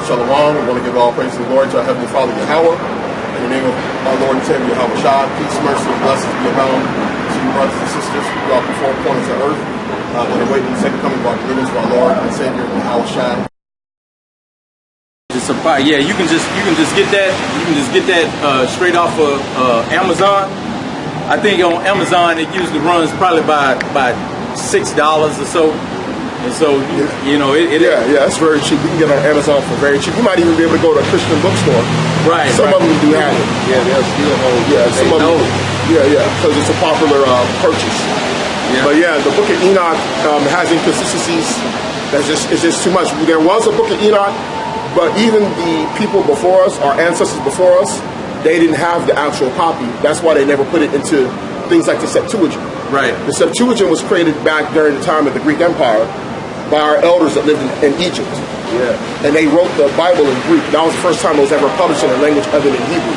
Shalom. We want to give all praise and glory to our Heavenly Father, Yahweh. In the name of our Lord and Savior, Yahawashi, peace, mercy, and blessings be abound to you, brothers and sisters, throughout the four corners of earth, and awaiting the second coming of our deliverance of our Lord and Savior, Yahawashi. Yeah, you can just get that. You can just get that straight off of Amazon. I think on Amazon it usually runs probably by $6 or so. And so, that's very cheap. You can get it on Amazon for very cheap. You might even be able to go to a Christian bookstore. Right. Some of them do have it. Yeah, they'll still hold. Yeah, some of them. Yeah, because it's a popular purchase. Yeah. But yeah, the Book of Enoch has inconsistencies. It's just too much. There was a Book of Enoch, but even the people before us, our ancestors before us, they didn't have the actual copy. That's why they never put it into things like the Septuagint. Right. The Septuagint was created back during the time of the Greek Empire by our elders that lived in Egypt. Yeah. And they wrote the Bible in Greek. That was the first time it was ever published in a language other than Hebrew.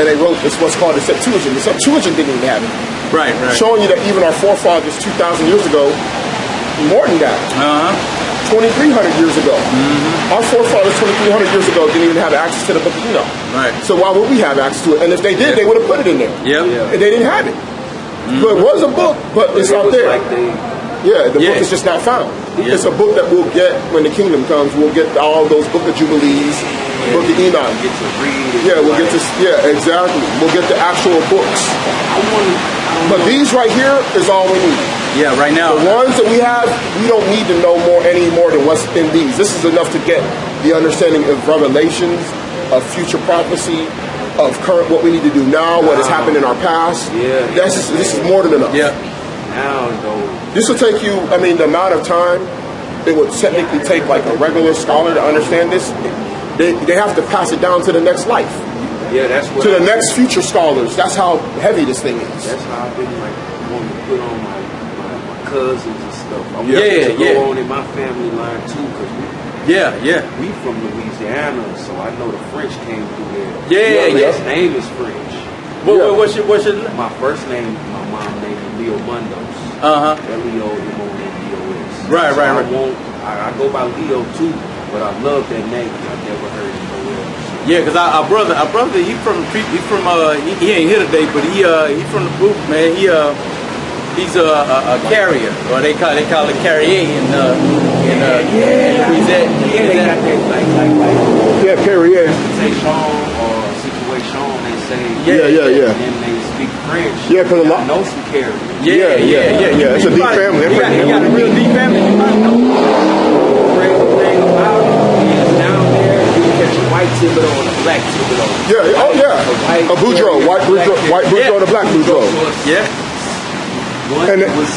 And they wrote this what's called the Septuagint. The Septuagint didn't even have it. Right. Showing you that even our forefathers 2,000 years ago, more than that, 2,300 years ago, our forefathers 2,300 years ago didn't even have access to the Book of Enoch. Right. So why would we have access to it? And if they did, they would have put it in there. Yeah. And they didn't have it. But it was a book, but it's not there. The book is just not found. Yeah. It's a book that we'll get when the kingdom comes. We'll get all those Book of Jubilees, Book of Enoch. We'll get to read. We'll get to. Yeah, exactly. We'll get the actual books. But these right here is all we need. Yeah, right now. The ones that we have, we don't need to know any more than what's in these. This is enough to get the understanding of revelations, of future prophecy, of current what we need to do now, what has happened in our past. This is more than enough. Yeah. Now, this will take you, the amount of time it would technically take like a regular scholar to understand this. They have to pass it down to the next life. Yeah, that's what. To the next future scholars. That's how heavy this thing is. That's how I've been wanting to put on my cousins and stuff. I want to go on in my family line too, because we from Louisiana, so I know the French came through there. His name is French. What's your my first name? My mom named me Leo Mundos. L-E-O-M-O-N-D-O-S. Right. I go by Leo too, but I love that name. I've never heard it nowhere else. Yeah, because our brother, he ain't here today, but he from the booth, man. He's a carrier, or they call it carrier in Louisiana. They got that carrier. Say Sean or situation, they say. Yeah. And they speak French. Yeah, because a lot. Know some carriers. Yeah. It's a deep family. You got a real deep family. You might know. The crazy thing about it is down there, you can catch a white thibodeau and a black thibodeau. A boudreaux, white boudreaux and a black boudreaux. Yeah.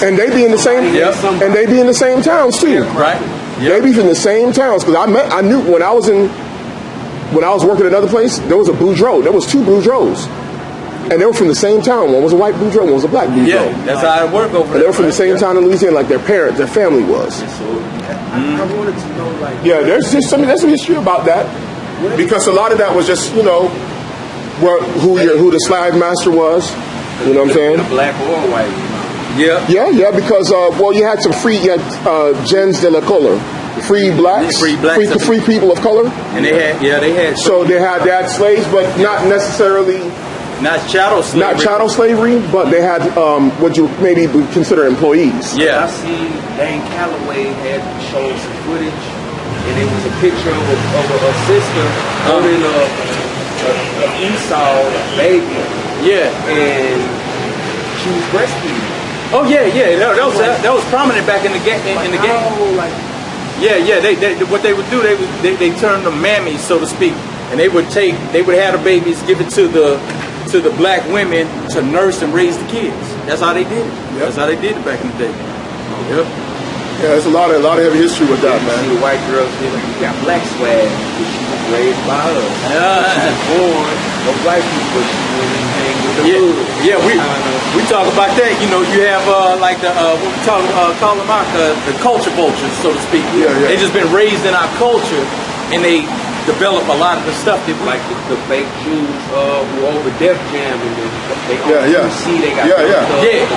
And they be in the same and they be in the same towns too. Right. They be in the same towns because I knew when I was working at another place, there was a boudreaux. There was two boudreaux. And they were from the same town. One was a white boudreaux, one was a black boudreaux. Yeah, that's how it worked over there. And they were from the same town in Louisiana, like their family was. I wanted to know, there's some history about that, because a lot of that was just, who the slave master was. You know what I'm saying? Black or white. Yeah, because you had some gens de la couleur, free blacks, free people of color, and they had. So they had slaves, but not necessarily. Not chattel slavery, but they had what you maybe would consider employees. Yeah, I seen Dane Calloway had shown some footage, and it was a picture of a sister holding a Esau baby. Yeah, and she was breastfeeding. Oh yeah. That was prominent back in the game. What they would do, they turned them mammies, so to speak, and they would have the babies, give it to the black women to nurse and raise the kids. That's how they did it. That's how they did it back in the day. Yep. Yeah, there's a lot of heavy history with that, man. See the white girls got black swag, but she was raised by us. She was born of white people, but she wouldn't hang with the hood. Yeah, we talk about that. You have what we call them out, the culture vultures, so to speak. Yeah. They just been raised in our culture, and they develop a lot of the stuff that like the fake Jews who over Def Jam and they see they got the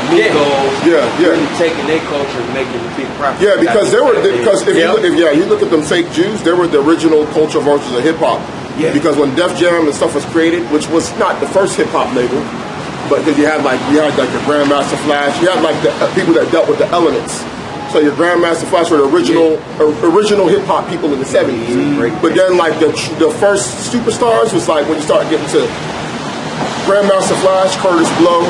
Migos really taking their culture and making a big profit. Yeah, because if you look at them fake Jews, they were the original culture versions of hip hop. Yeah. Because when Def Jam and stuff was created, which was not the first hip hop label, but then you had like the Grandmaster Flash, you had like the people that dealt with the elements. So your Grandmaster Flash were the original hip hop people in the 70s. But then like the first superstars was like when you start getting to Grandmaster Flash, Curtis Blow.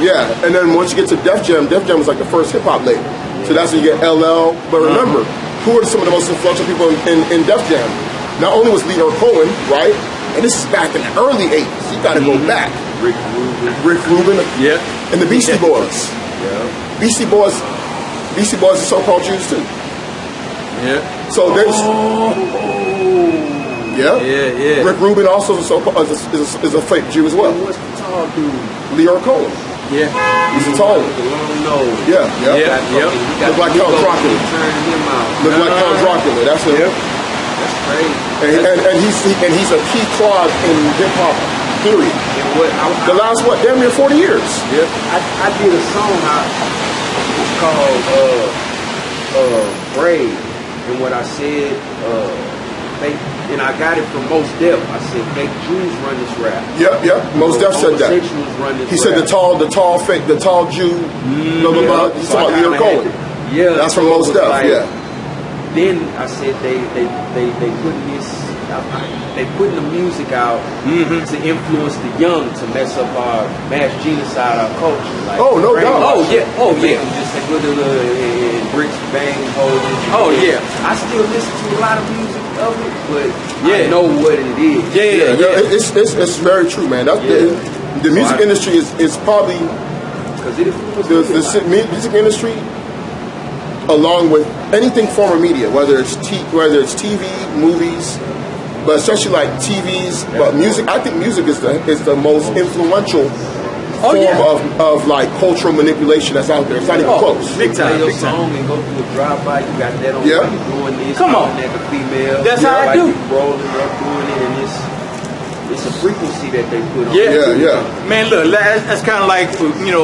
Yeah, and then once you get to Def Jam was like the first hip hop label. So that's when you get LL. But remember, who are some of the most influential people in Def Jam? Not only was Leroy Cohen, right? And this is back in the early 80s. You gotta go back. Rick Rubin. Yeah. And the Beastie Boys. Yeah. Beastie Boys are so-called Jews too. Yeah. So there's. Yeah. Rick Rubin also is a fake Jew as well. What's the tall dude? Leroy Cohen. Yeah. He's a tall one. The long nose. Yeah. Look like Count Dracula. Turn him out. Look like Count Dracula. That's him. That's crazy. And he's a key clog in hip hop. Period. The last damn near 40 years. Yeah. I did a song it's called Brave, and what I said, and I got it from Mos Def. I said fake Jews run this rap. Yep. Mos Def said that. Run this he said the tall Jew. Blah blah blah. He's talking about Leroy Cohen. Yeah, that's from Mos Def. Like, then I said they putting this. They putting the music out to influence the young to mess up our mass genocide, our culture. Like, no doubt. Just like and bricks banging hoes. I still listen to a lot of music of it, but I know what it is. It's very true, man. The music industry is probably the music industry, along with anything form of media, whether it's TV, movies. But especially like TVs, but music. I think music is the most influential form of like cultural manipulation that's out there. It's not even close. Big time. Play your song and go through a drive-by. You got that on. Yeah. You're doing this. Come on. That the female. That's how I do. Rolling up, doing it, and it's a frequency that they put on. Yeah. Man, look, that's kind of like me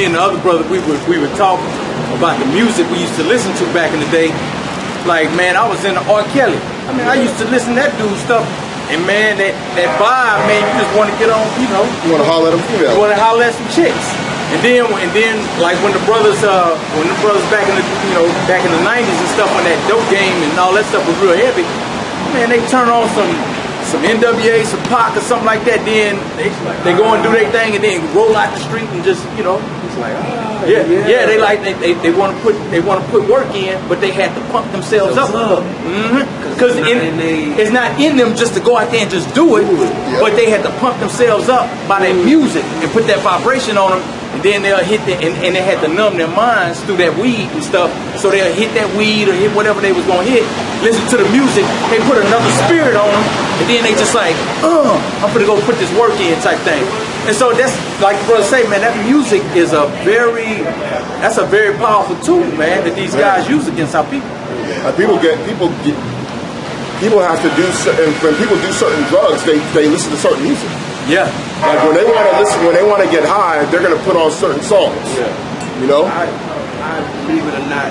and the other brother. We would talk about the music we used to listen to back in the day. Like, man, I was into R. Kelly. I mean, I used to listen to that dude's stuff, and man, that vibe, man, you just want to get on, You want to holler at them females. You want to holler at some chicks. And then, like when the brothers back in the 90s and stuff, when that dope game and all that stuff was real heavy, man, they turn on some NWA, some Pac or something like that. Then they go and do their thing, and then roll out the street and just, it's like, they want to put work in, but they had to pump themselves up. Because it's not in them just to go out there and just do it, but they had to pump themselves up by their music and put that vibration on them. And then they'll hit and they had to numb their minds through that weed and stuff. So they'll hit that weed or hit whatever they was gonna hit. Listen to the music. They put another spirit on them, and then they just like, I'm gonna go put this work in type thing. And so that's like the brother say, man. That music is a very powerful tool, man, that these guys use against our people. People have to do certain. When people do certain drugs, they listen to certain music. Yeah. Like when they want to get high, they're going to put on certain songs. Yeah. I believe it or not,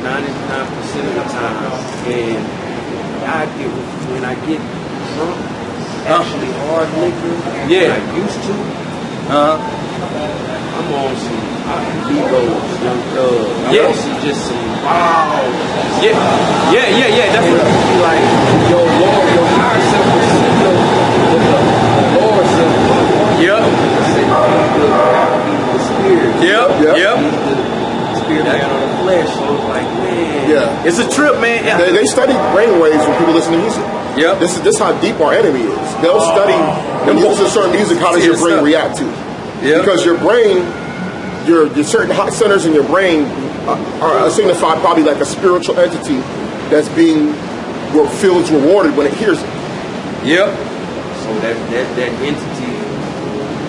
99% of the time, and when I get drunk, actually hard liquor, like I used to, I'm on some Legos, Young Thug. I'm on some just some wow. Yeah. That's what it be like. Your Lord, your higher self will see the Lord self. Yep. The spirit. Yep. The spirit man on the flesh. So it's like, man. It's a trip, man. They study brainwaves when people listen to music. Yep. This is how deep our enemy is. They'll study when you listen to certain music, how does your brain react to it? Yeah. Because your brain, your certain hot centers in your brain are signified probably like a spiritual entity that's feels rewarded when it hears it. Yep. So that entity,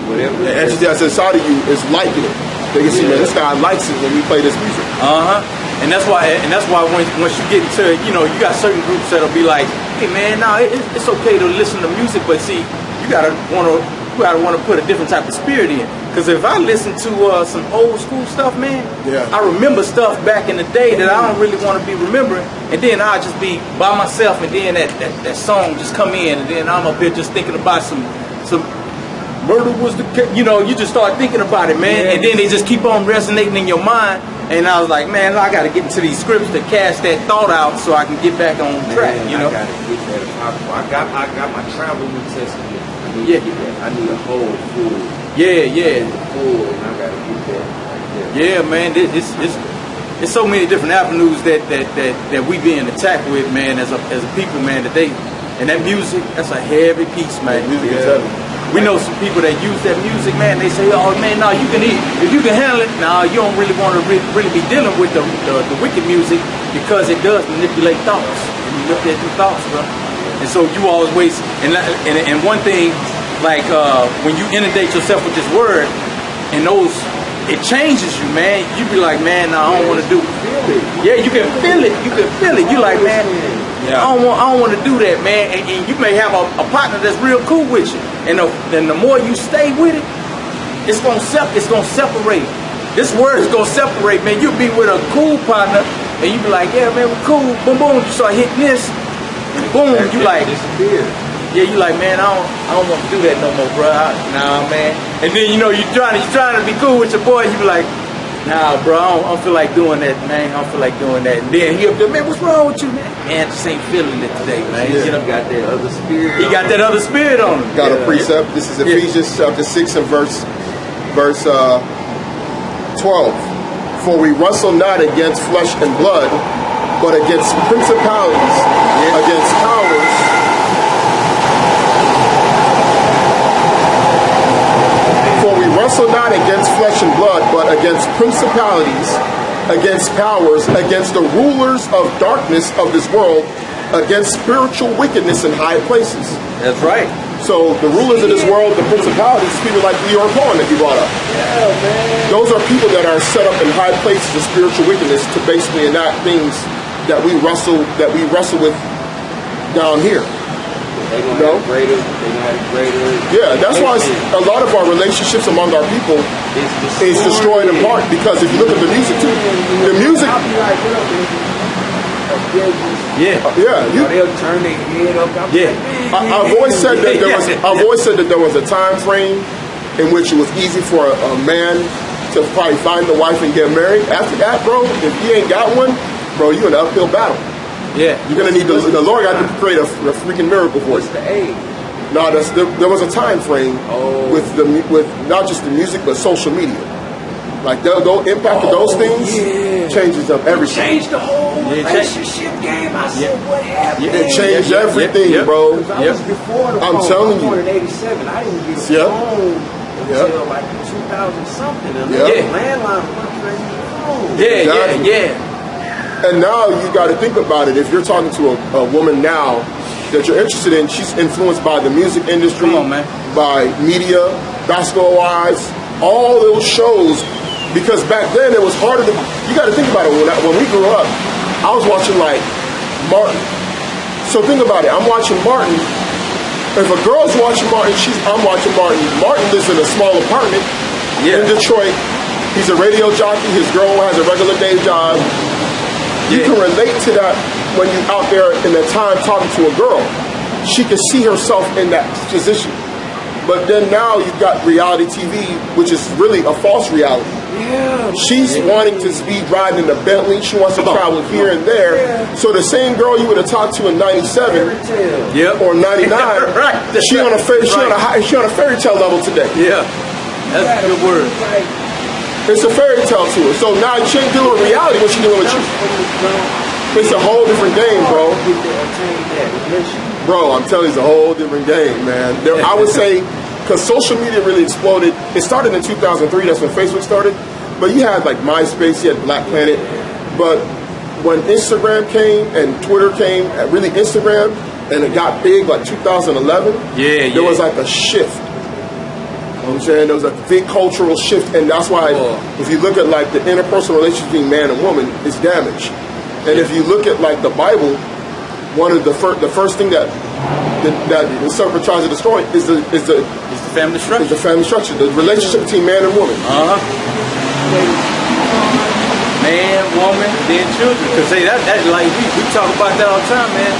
whatever the entity that's inside of you is liking it. They can see, man, this guy likes it when we play this music. And that's why once you get into, you know, you got certain groups that'll be like, hey man, nah, it's okay to listen to music, but see, you gotta wanna put a different type of spirit in. Because if I listen to some old school stuff, man, I remember stuff back in the day that I don't really want to be remembering, and then I'll just be by myself, and then that song just come in, and then I'm up here just thinking about some murder was the, you know, you just start thinking about it, man, and then they just keep on resonating in your mind. And I was like, man, I got to get into these scripts to cast that thought out so I can get back on track, you know. I got to get that. I got my travel New Testament. I need to get that. I need a whole full. Full, and I got to get that. Yeah, man, it's so many different avenues that we being attacked with, man, as a people, man. And that music, that's a heavy piece, man. Music is heavy. We know some people that use that music, man. They say, oh man, no, you can eat. If you can handle it, no, you don't really want to really be dealing with the wicked music, because it does manipulate thoughts. And you look at your thoughts, bro. And so you always, and one thing, like when you inundate yourself with this word, and it changes you, man. You be like, man, no, I don't want to do it. Yeah, you can feel it. You can feel it. You like, man, I don't want to do that, man. And you may have a partner that's real cool with you. And the more you stay with it, it's gonna separate. This word is gonna separate, man. You'll be with a cool partner, and you be like, yeah, man, we're cool. Boom, boom. You start hitting this, boom. You like, yeah, you like, man, I don't want to do that no more, bro. Nah, man. And then you know you're trying to be cool with your boy. You be like, nah, bro, I don't feel like doing that, man. I don't feel like doing that. And then he up there, man, what's wrong with you, man? Man, I just ain't feeling it today, man. You know, got that other spirit. He got that other spirit on him. Got a precept. This is Ephesians chapter 6 and verse 12. For we wrestle not against flesh and blood, but against principalities, against powers. For we wrestle not against flesh and blood, but against principalities, against powers, against the rulers of darkness of this world, against spiritual wickedness in high places. That's right. So the rulers of this world, the principalities, people like Leon Cohen that you brought up. Yeah, man. Those are people that are set up in high places of spiritual wickedness to basically enact things that we wrestle with down here. They're going to have greater. Yeah, that's why a lot of our relationships among our people is destroyed in part, because if you look at the music too, the music. They'll turn their head up. I've always said that there was a time frame in which it was easy for a man to probably find a wife and get married. After that, bro, if he ain't got one, bro, you in an uphill battle. Yeah, you're gonna need the Lord got to create a freaking miracle for you. What's the age? No, there was a time frame with not just the music but social media. Like the impact of those things changes up everything. Changed the whole relationship game. I said, what happened? It changed everything, bro. I was before the I'm telling you. In '87, I didn't get a phone until like 2000 something. And landline was And now you got to think about it. If you're talking to a woman now that you're interested in, she's influenced by the music industry, by media, basketball wise, all those shows. Because back then it was harder to. You got to think about it. When we grew up, I was watching like Martin. So think about it. I'm watching Martin. If a girl's watching Martin, I'm watching Martin. Martin lives in a small apartment in Detroit. He's a radio jockey. His girl has a regular day job. You can relate to that when you're out there in the time talking to a girl. She can see herself in that position. But then now you've got reality TV, which is really a false reality. Yeah, she's wanting to be driving in a Bentley. She wants to travel here and there. So the same girl you would have talked to in '97 or '99, she on a fairy tale level today. Yeah, that's a good word. It's a fairy tale to her. So now she ain't dealing with reality. What she doing with you? It's a whole different game, bro. Bro, I'm telling you, it's a whole different game, man. I would say, because social media really exploded. It started in 2003. That's when Facebook started. But you had like MySpace, you had Black Planet. But when Instagram came and Twitter came, really Instagram, and it got big like 2011, there was like a shift. I'm saying? There was a big cultural shift, and that's why if you look at like the interpersonal relationship between man and woman, it's damaged. And if you look at like the Bible, one of the first thing that the serpent tries to destroy is the family structure. Is the family structure, the relationship between man and woman. Man, woman, then children. Because that's like we talk about that all the time, man.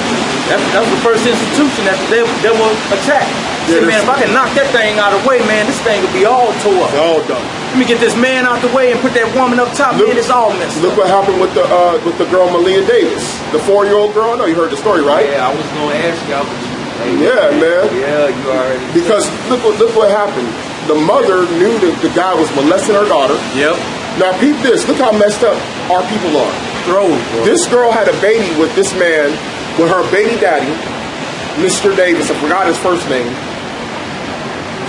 That was the first institution that the devil attacked. Yeah, man, if I can knock that thing out of the way, man, this thing will be all tore up. It's all done. Let me get this man out the way and put that woman up top, man, it's all messed up. Look what happened with the girl Malia Davis, the 4-year-old girl. I know you heard the story, right? Yeah, I was gonna ask y'all. Yeah, man. Yeah, you already. Because look what happened. The mother knew that the guy was molesting her daughter. Yep. Now peep this. Look how messed up our people are. This girl had a baby with this man, with her baby daddy, Mr. Davis. I forgot his first name.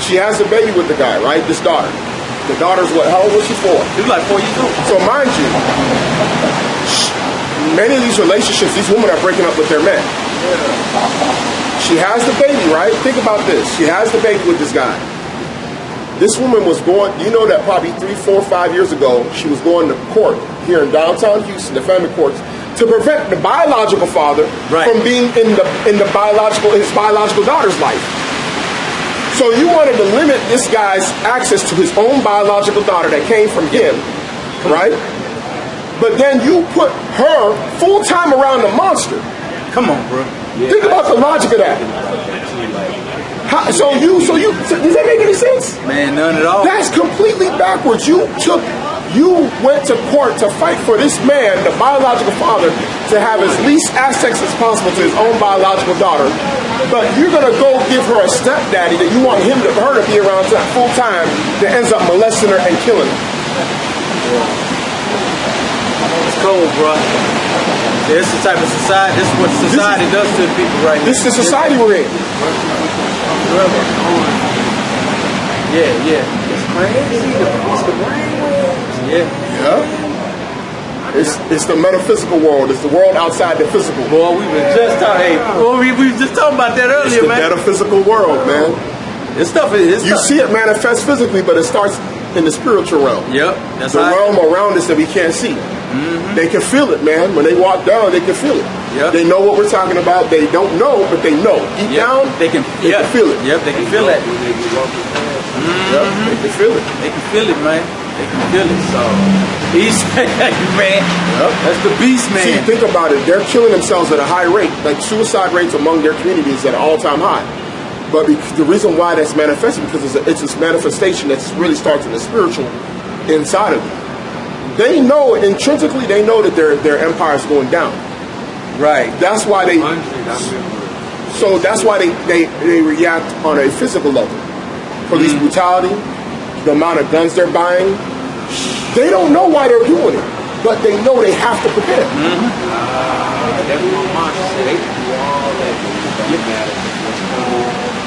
She has a baby with the guy, right? This daughter. The daughter's what? How old was she? 4. She's like 4 years old. So mind you, many of these relationships, these women are breaking up with their men. She has the baby, right? Think about this. She has the baby with this guy. This woman was going, you know that probably 3, 4, 5 years ago, she was going to court here in downtown Houston, the family courts, to prevent the biological father from being in his biological daughter's life. So you wanted to limit this guy's access to his own biological daughter that came from him, right? But then you put her full-time around the monster. Come on, bro. Think about the logic of that. So does that make any sense? Man, none at all. That's completely backwards. You went to court to fight for this man, the biological father, to have as least access as possible to his own biological daughter. But you're gonna go give her a stepdaddy that you want her to be around full time that ends up molesting her and killing her. It's cold, bro. This is the type of society. This is what society does to the people right now. This is the society we're in. Yeah. It's crazy. It's the brainwaves. Yeah. It's the metaphysical world. It's the world outside the physical. Boy, we were just talking. We were just talking about that earlier, man. It's the metaphysical world, man. This stuff is. You see it manifest physically, but it starts in the spiritual realm. Yep. That's the realm around us that we can't see. Mm-hmm. They can feel it, man. When they walk down, they can feel it. Yep. They know what we're talking about. They don't know, but they know. Deep down, they can feel it. Yep, they can feel it. Yep, they can feel it. They can feel it, man. They can feel it. So, beast man. Yep. That's the beast man. See, think about it. They're killing themselves at a high rate. Like suicide rates among their communities at an all-time high. But the reason why that's manifested because it's this manifestation that really starts in the spiritual inside of them. They know intrinsically. They know that their empire is going down. Right. That's why they. So that's why they react on a physical level. Police brutality, the amount of guns they're buying. They don't know why they're doing it, but they know they have to prepare.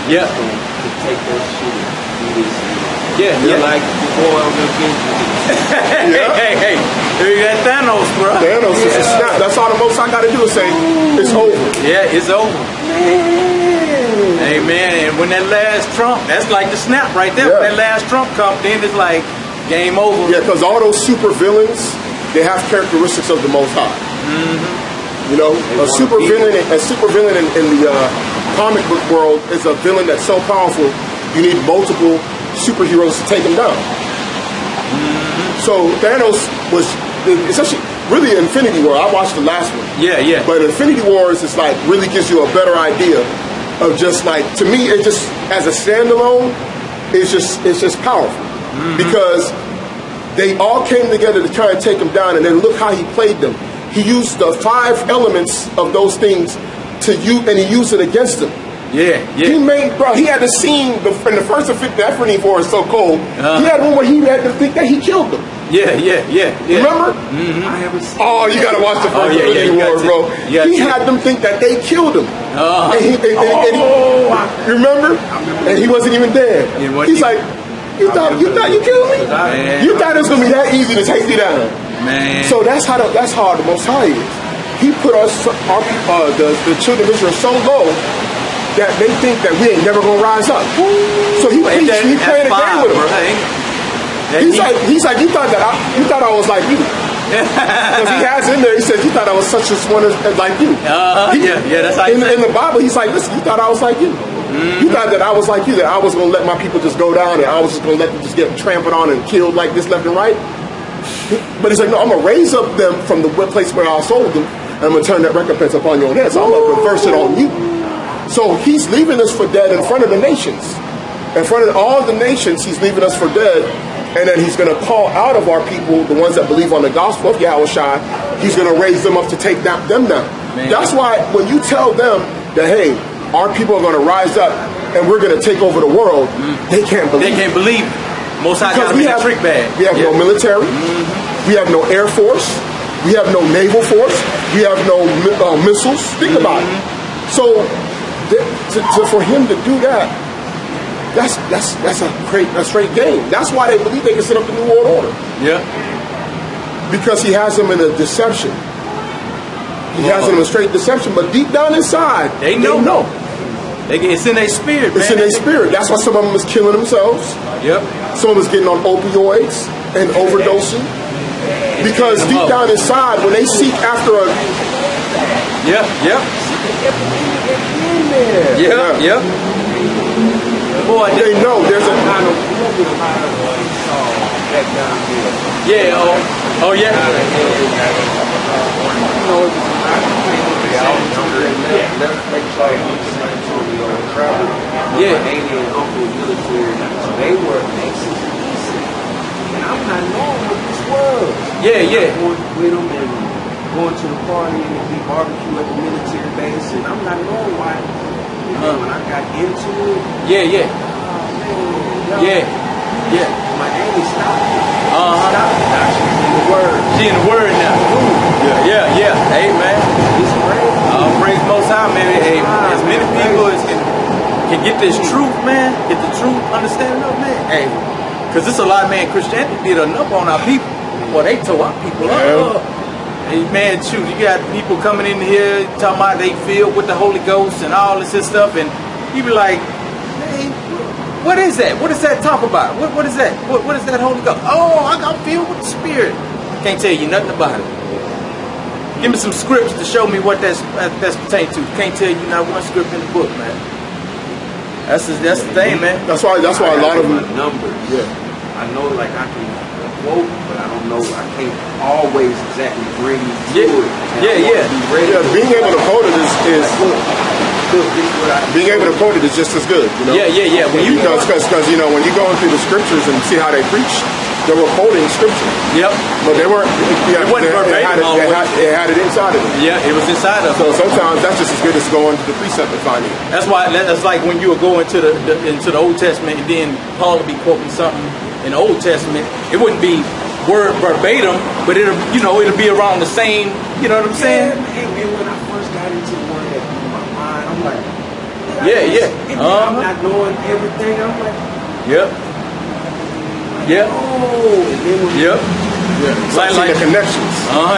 Yeah. Yeah. Like before on the Hey. That Thanos, bro. Thanos is a snap. That's all the most I got to do is say, it's over. Yeah, it's over. Hey, man, and when that last Trump, that's like the snap right there. When that last Trump comes, then it's like game over. Yeah, because all those super villains, they have characteristics of the Most High. Mm-hmm. You know, a super villain in the comic book world is a villain that's so powerful, you need multiple superheroes to take him down. Mm-hmm. So Thanos was, especially really Infinity War. I watched the last one. Yeah. But Infinity Wars is like really gives you a better idea of just like, to me, it just as a standalone, it's just powerful because they all came together to try and take him down, and then look how he played them. He used the 5 elements of those things and he used it against them. Yeah. He had the scene in the first Infinity War is so cold. He had one where he had to think that he killed them. Yeah. Remember? Mm-hmm. Oh, you gotta watch the first Infinity War, bro. He had them think that they killed him. And he remember? And he wasn't even dead. He's like, you thought you killed me? Man. You thought it was gonna be that easy to take me down? Man. So that's how the Most High is. He put the children of Israel so low that they think that we ain't never gonna rise up. So he playing a game with them. He's like, you thought I was like you. Because he has in there, he says, you thought I was such a one like you. That's how in the Bible, he's like, listen, you thought I was like you. You thought that I was like you, that I was going to let my people just go down and I was just going to let them just get trampled on and killed like this left and right. But he's like, no, I'm going to raise up them from the place where I sold them, and I'm going to turn that recompense upon your head. So I'm going to reverse it on you. So he's leaving us for dead in front of the nations. In front of all the nations, he's leaving us for dead. And then he's going to call out of our people, the ones that believe on the gospel of Yahawashi, he's going to raise them up to take them down. Man. That's why when you tell them that, hey, our people are going to rise up and we're going to take over the world, they can't believe it. They can't believe it. Most High got to be a trick bag. We have no military. We have no air force. We have no naval force. We have no missiles. Think about it. So for him to do that, that's a straight game. That's why they believe they can set up the New World Order. Yeah. Because he has them in a deception. He has them in a straight deception, but deep down inside, they know. It's in their spirit, man. It's in their spirit. That's why some of them is killing themselves. Yep. Some of them is getting on opioids and overdosing. Because deep down inside, when they seek after a... Yep. Boy, they know there's a kind of Canadian uncle military, so they were Nixon. And I'm not knowing what this was. Going with them and going to the party and be barbecue at the military base, and I'm not knowing why. When I got into it, my Annie stopped it. Now she's in the word. She in the word now. Hey, man. It's crazy. Praise Most High, man. Hey, as many people as can get this truth, man, get the truth understanding of, man. Hey, because it's a lot, man. Christianity did enough on our people. Well, they tore our people up. Hey, man, shoot, you got people coming in here talking about they filled with the Holy Ghost and all this stuff, and you be like, hey, what is that? What does that talk about? What is that? What is that Holy Ghost? Oh, I got filled with the Spirit. Can't tell you nothing about it. Give me some scripts to show me what that's pertained to. Can't tell you not one script in the book, man. That's the thing, man. That's why a lot of them numbers. Yeah. I know, like I can quote, but I don't know. I can't always exactly bring you to it. Being able to quote it is being able to quote it is just as good. You know. Because you know when you go through the scriptures and see how they preach, they were quoting scripture. Yep. But they weren't. It wasn't verbatim. They had it inside of it. Yeah, it was inside of it. So sometimes that's just as good as going to the precept and finding it. That's why. That's like when you were going to the Old Testament, and then Paul would be quoting something in the Old Testament. It wouldn't be word verbatim, but it'll be around the same. You know what I'm saying? And when I first got into the one that blew my mind, I'm like, I'm not knowing everything. I'm like, It's like the connections.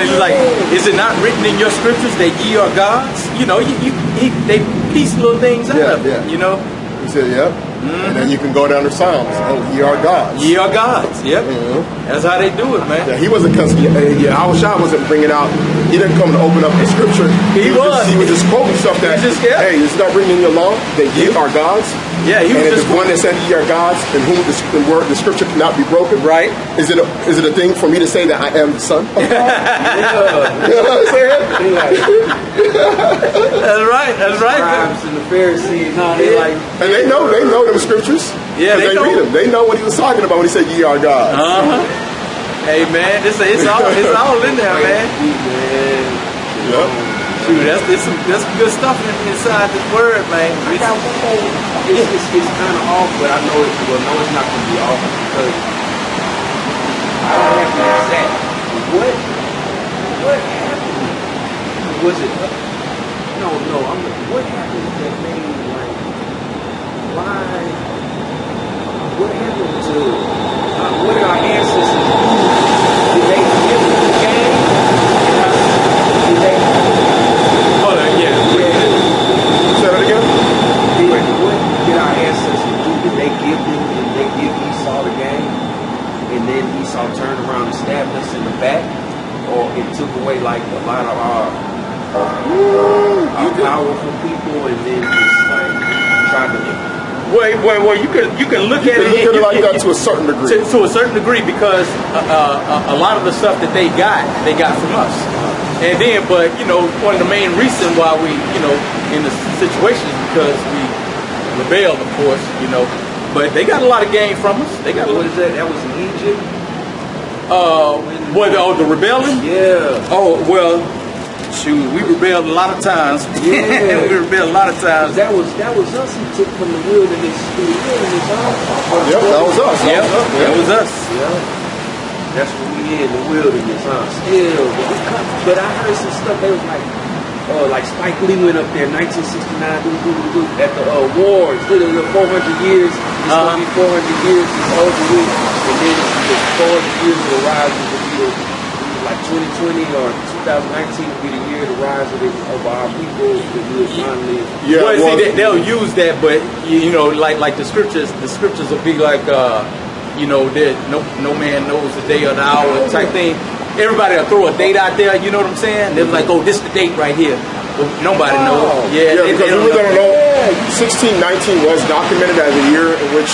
It's like, is it not written in your scriptures that ye are gods? You know, they piece little things out of it. You know. He said, and then you can go down to Psalms. Oh, ye are gods. Ye are gods. Yep. That's how they do it, man. Yeah, he wasn't because Yahawashi wasn't bringing out. He didn't come to open up the scripture. He was just quoting stuff that. Hey, it's not written in your law that ye are gods. Yeah, he was just one that said ye are gods, in whom the scripture cannot be broken. Right. Is it a thing for me to say that I am the son of God? You know what I'm saying? That's right. The scribes and the Pharisees, and they know them scriptures. Yeah, they read them. They know what he was talking about when he said ye are gods. Hey man, it's all in there, man. Shoot, that's some good stuff inside this word, man. It's kind of off, but I know it's not going to be off because I don't have to exact. What happened? Was it? No. What happened that made why? What happened to? What did our ancestors do? Did they give the game? Did they? Say that again. powerful people, and then just like try to. Well, you can look at it like that to a certain degree. To a certain degree, because a lot of the stuff that they got from us. And then, but one of the main reasons why we, in the situation is because we rebelled, of course, But they got a lot of game from us. They got. What is that? That was in Egypt. The rebellion? Yeah. Oh well. Shoot, we rebelled a lot of times. Yeah, we rebelled a lot of times. That was us who took from the wilderness to the wilderness. Yep, that was us. Yep, that was us. Yeah, that's what we in the wilderness, Still, but I heard some stuff. They was like Spike Lee went up there, 1969, at the wars. Literally 400 years. It's gonna be 400 years. It's over with, and then it's 400 years of the rise of the people. Like 2020 or 2019 will be the year of the rise of our people that we finally. Yeah, well, see, they'll use that, but like the scriptures will be like, that no man knows the day or the hour type thing. Everybody will throw a date out there. You know what I'm saying? They're like, oh, this is the date right here. Well, nobody knows. Yeah, because we really don't know. 1619 was documented as a year in which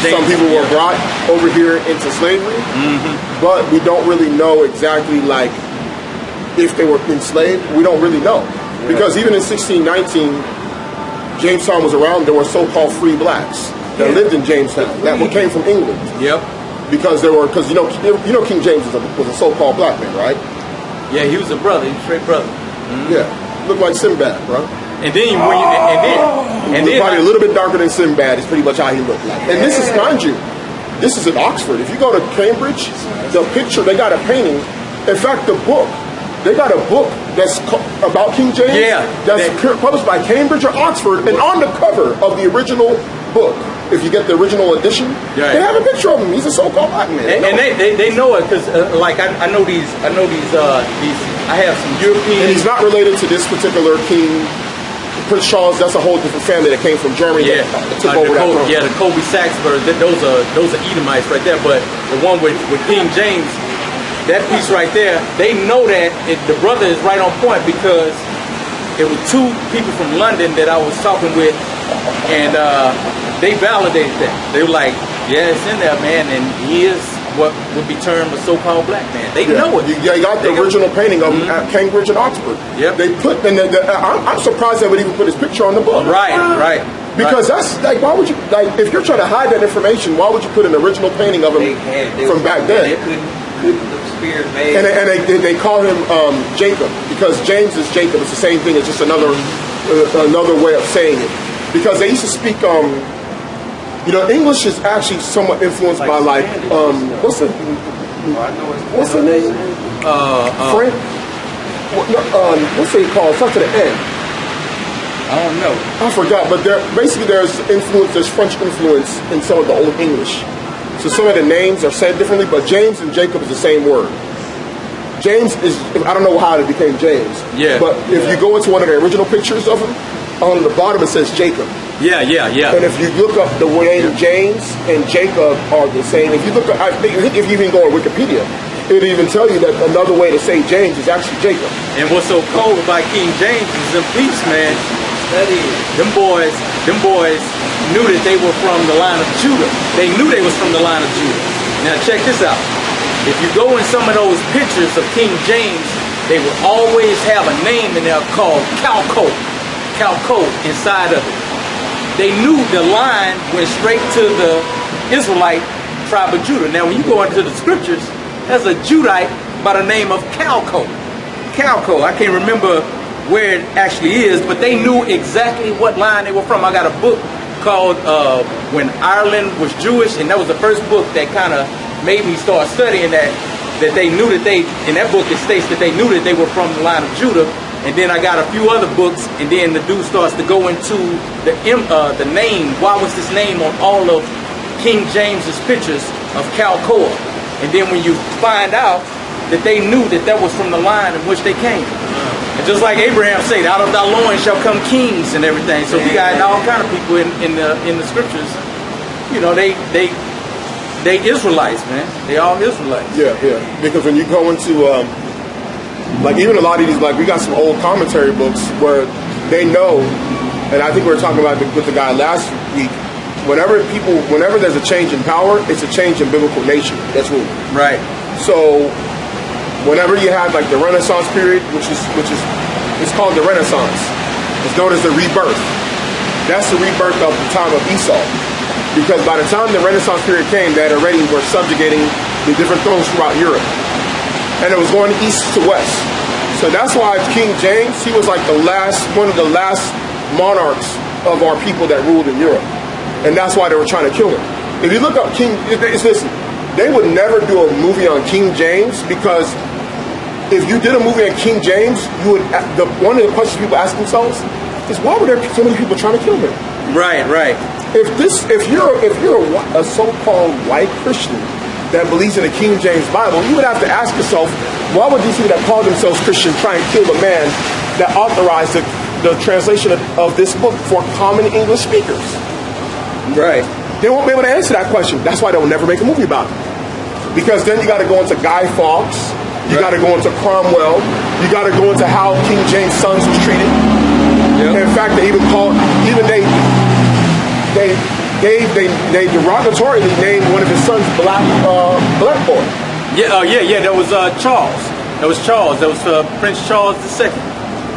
some people were brought over here into slavery, but we don't really know exactly if they were enslaved. We don't really know because even in 1619, Jamestown was around. There were so-called free blacks that lived in Jamestown that came from England. Yep. Because King James was a so-called black man, right? Yeah, he was a brother. He was a straight brother. Yeah, looked like Sinbad, bro. And then probably a little bit darker than Sinbad is pretty much how he looked like. And this is mind you, this is in Oxford. If you go to Cambridge, the picture they got a painting. In fact, they got a book that's about King James. Yeah, that's published by Cambridge or Oxford, and on the cover of the original book, if you get the original edition, they have a picture of him. He's a so-called black man. And they know it because I know these. I have some European. And he's not related to this particular king. Prince Charles, that's a whole different family that came from Germany. Yeah, that took over that throne. Yeah, the Kobe Saxberg, those are Edomites right there. But the one with King James, that piece right there, they know that the brother is right on point because it was two people from London that I was talking with, and they validated that. They were like, yeah, it's in there, man, and he is what would be termed a so-called black man. They know it. You got the original painting of at Cambridge and Oxford. Yep. They put, I'm surprised they would even put his picture on the book. Right. Because that's why would you if you're trying to hide that information, why would you put an original painting of him from back then? They couldn't the spirit made. And they call him Jacob because James is Jacob. It's the same thing. It's just another way of saying it. Because they used to speak. English is actually somewhat influenced by what's the name? French. What's it called? Something to the end. I don't know. I forgot, but there's French influence in some of the Old English. So some of the names are said differently, but James and Jacob is the same word. James is, I don't know how it became James. Yeah. But if you go into one of the original pictures of him, on the bottom it says Jacob. Yeah. And if you look up the name James and Jacob are the same. If you look up, if you even go on Wikipedia, it'll even tell you that another way to say James is actually Jacob. And what's so cool about King James is them peace, man. That is, them boys knew that they were from the line of Judah. They knew they was from the line of Judah. Now check this out. If you go in some of those pictures of King James, they would always have a name in there called Calco inside of it. They knew the line went straight to the Israelite tribe of Judah. Now when you go into the scriptures, there's a Judite by the name of Calco. I can't remember where it actually is, but they knew exactly what line they were from. I got a book called When Ireland Was Jewish, and that was the first book that kind of made me start studying that they knew that in that book it states that they knew that they were from the line of Judah. And then I got a few other books, and then the dude starts to go into the name. Why was this name on all of King James's pictures of Calcoa? And then when you find out that they knew that was from the line in which they came. And just like Abraham said, out of thy loins shall come kings and everything. So we got all kind of people in the scriptures. They Israelites, man. They all Israelites. Yeah. Because when you go into even a lot of these, we got some old commentary books where they know, and I think we were talking about with the guy last week, whenever there's a change in power, it's a change in biblical nature that's ruling. Right. So whenever you have like the Renaissance period, which is it's called the Renaissance, it's known as the rebirth. That's the rebirth of the time of Esau. Because by the time the Renaissance period came, they already were subjugating the different thrones throughout Europe. And it was going east to west. So that's why King James, he was like one of the last monarchs of our people that ruled in Europe. And that's why they were trying to kill him. If you look up listen, they would never do a movie on King James, because if you did a movie on King James, one of the questions people ask themselves is, why were there so many people trying to kill him? Right, right. If you're a so-called white Christian that believes in the King James Bible, you would have to ask yourself, why would these people that call themselves Christian try and kill the man that authorized the translation of this book for common English speakers? Right. They won't be able to answer that question. That's why they'll never make a movie about it. Because then you got to go into Guy Fawkes, you got to go into Cromwell, you got to go into how King James' sons was treated. Yep. In fact, they derogatorily named one of his sons Black Boy. Yeah. That was Charles. That was Charles. That was Prince Charles II.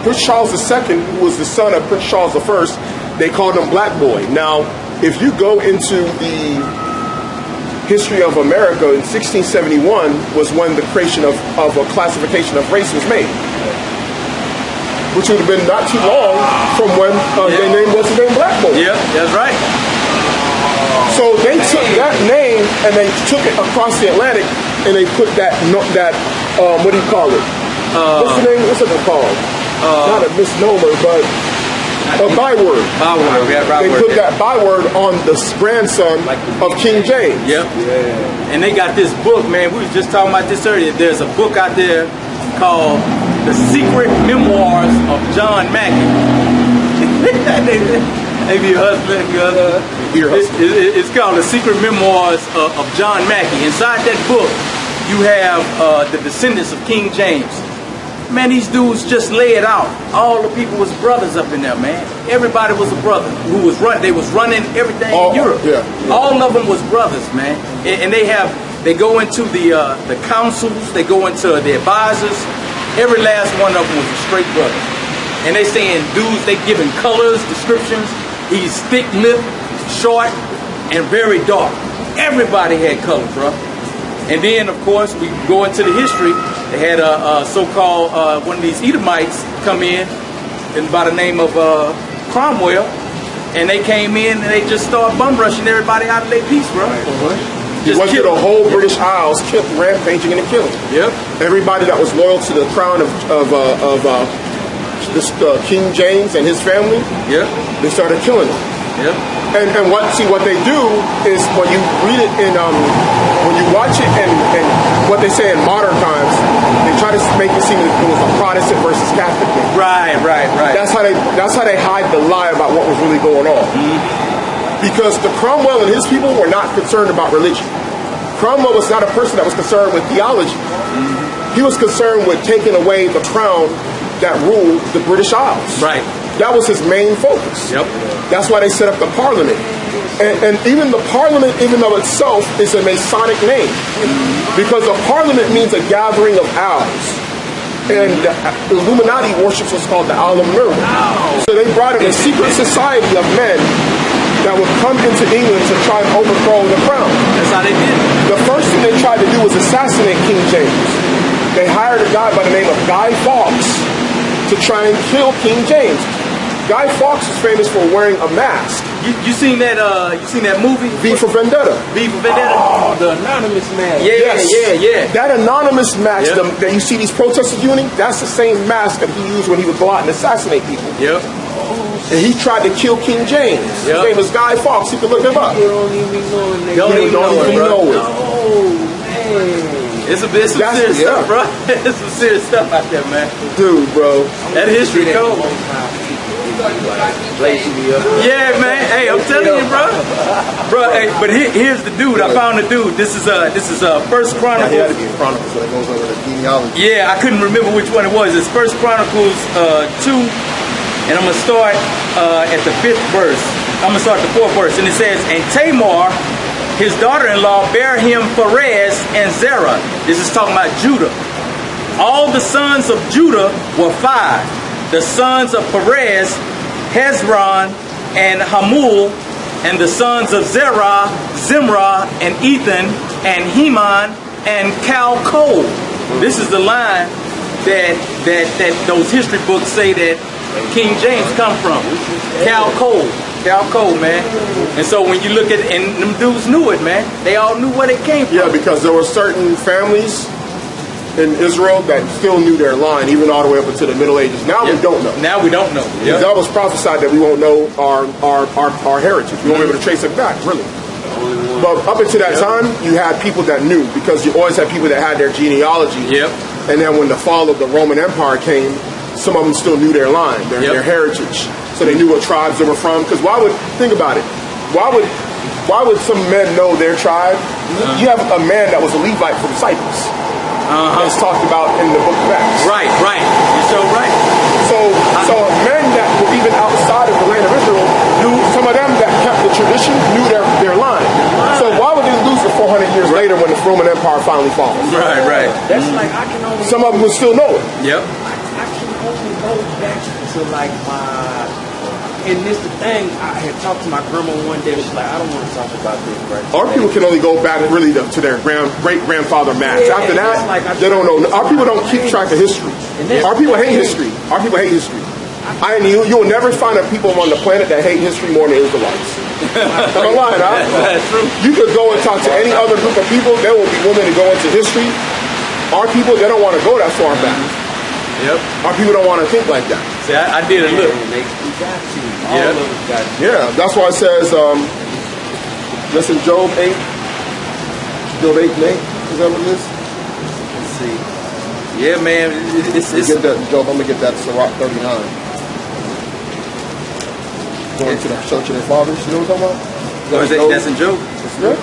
Prince Charles II, who was the son of Prince Charles I, they called him Black Boy. Now, if you go into the history of America, in 1671 was when the creation of a classification of race was made, which would have been not too long from when their name was the name Black Boy. Yeah, that's right. So they took that name and they took it across the Atlantic and they put that what do you call it? What's the name? What's it called? Not a misnomer, but a byword. Byword, yeah, they put that byword on the grandson of King James. Yep. Yeah. And they got this book, man. We was just talking about this earlier. There's a book out there called The Secret Memoirs of John Mackey. Maybe your husband. It's called The Secret Memoirs of John Mackey. Inside that book, you have the descendants of King James. Man, these dudes just lay it out. All the people was brothers up in there, man. Everybody was a brother who was They was running everything in Europe. Yeah. All of them was brothers, man. And they go into the councils. They go into the advisors. Every last one of them was a straight brother. And they saying dudes, they giving colors, descriptions. He's thick-lipped, short, and very dark. Everybody had color, bro. And then, of course, we go into the history. They had a so-called one of these Edomites come in, and by the name of Cromwell, and they came in and they just started bum rushing everybody out of their peace, bro. He went through the whole British Isles, kept rampaging and killing. Yep. Everybody that was loyal to the crown of King James and his family. Yep. They started killing them. Yep. And what they do is when you read it when you watch it and what they say in modern times, they try to make it seem that it was a Protestant versus Catholic thing. Right. That's how they hide the lie about what was really going on. Mm-hmm. Because the Cromwell and his people were not concerned about religion. Cromwell was not a person that was concerned with theology. Mm-hmm. He was concerned with taking away the crown that ruled the British Isles. Right. That was his main focus. Yep. That's why they set up the Parliament. And even the Parliament, even though itself is a Masonic name, because a Parliament means a gathering of owls. And the Illuminati worships what's called the Owl of Murder. So they brought in a secret society of men that would come into England to try and overthrow the crown. That's how they did it. The first thing they tried to do was assassinate King James. They hired a guy by the name of Guy Fawkes to try and kill King James. Guy Fawkes is famous for wearing a mask. You seen that? You seen that movie? V for Vendetta. V for Vendetta. Oh, the anonymous mask. Yeah. That anonymous mask that you see these protesters using, that's the same mask that he used when he would go out and assassinate people. Yep. And he tried to kill King James. Yep. His name was Guy Fawkes. You can look him up. You don't even know it. Don't even know it. Oh, man. It's some serious stuff, bro. It's some serious stuff out there, man. Dude, bro. That history cold. Yeah, man. Hey, I'm telling you, bro. Hey, but here's the dude. I found the dude. This is First Chronicles. Yeah, it Chronicles, so it goes over the genealogy. Yeah, I couldn't remember which one it was. It's First Chronicles 2. And I'm going to start at the 5th verse. I'm going to start the 4th verse. And it says, and Tamar, his daughter-in-law, bare him Perez and Zerah. This is talking about Judah. All the sons of Judah were 5. The sons of Perez, Hezron and Hamul, and the sons of Zerah, Zimrah, and Ethan, and Heman, and Calcol. This is the line that those history books say that King James come from. Calcol, man. And so when you look at, and them dudes knew it, man. They all knew where it came from. Yeah, because there were certain families in Israel that still knew their line, even all the way up into the Middle Ages. Now we don't know. Now we don't know. Yep. That was prophesied that we won't know our heritage. We won't be able to trace it back, really. But up until that time, you had people that knew, because you always had people that had their genealogy. Yep. And then when the fall of the Roman Empire came, some of them still knew their line, their heritage. So they knew what tribes they were from. Because think about it, why would some men know their tribe? You have a man that was a Levite from Cyprus. It's talked about in the book of Acts. Right. You're so right. So men that were even outside of the land of Israel knew, some of them that kept the tradition knew their line. So why would they lose it 400 years later when the Roman Empire finally falls? Right. That's like, I can only... Some of them would still know it. Yep. I can only go back to like my... And this the thing, I had talked to my grandma one day, she's like, I don't want to talk about this, right? Our people can only go back really to their great-grandfather Max. Yeah, After that, like they don't know. Our people don't keep track of history. Our people hate history. Our people hate history. You'll never find a people on the planet that hate history more than Israelites. Am I lying, huh? That's true. You could go and talk to any other group of people, there will be willing to go into history. Our people, they don't want to go that far back. Yep. Our people don't want to think like that. See, I did a look. We got to. All of us got to. Yeah, that's why it says, listen, Job 8. Job 8 and 8. Is that what it is? Let's see. Yeah, man. It's get that, Job, I'm going to get that Sirach 39. Going to the church of their fathers. You know what I'm talking about? That's in Job? Yeah.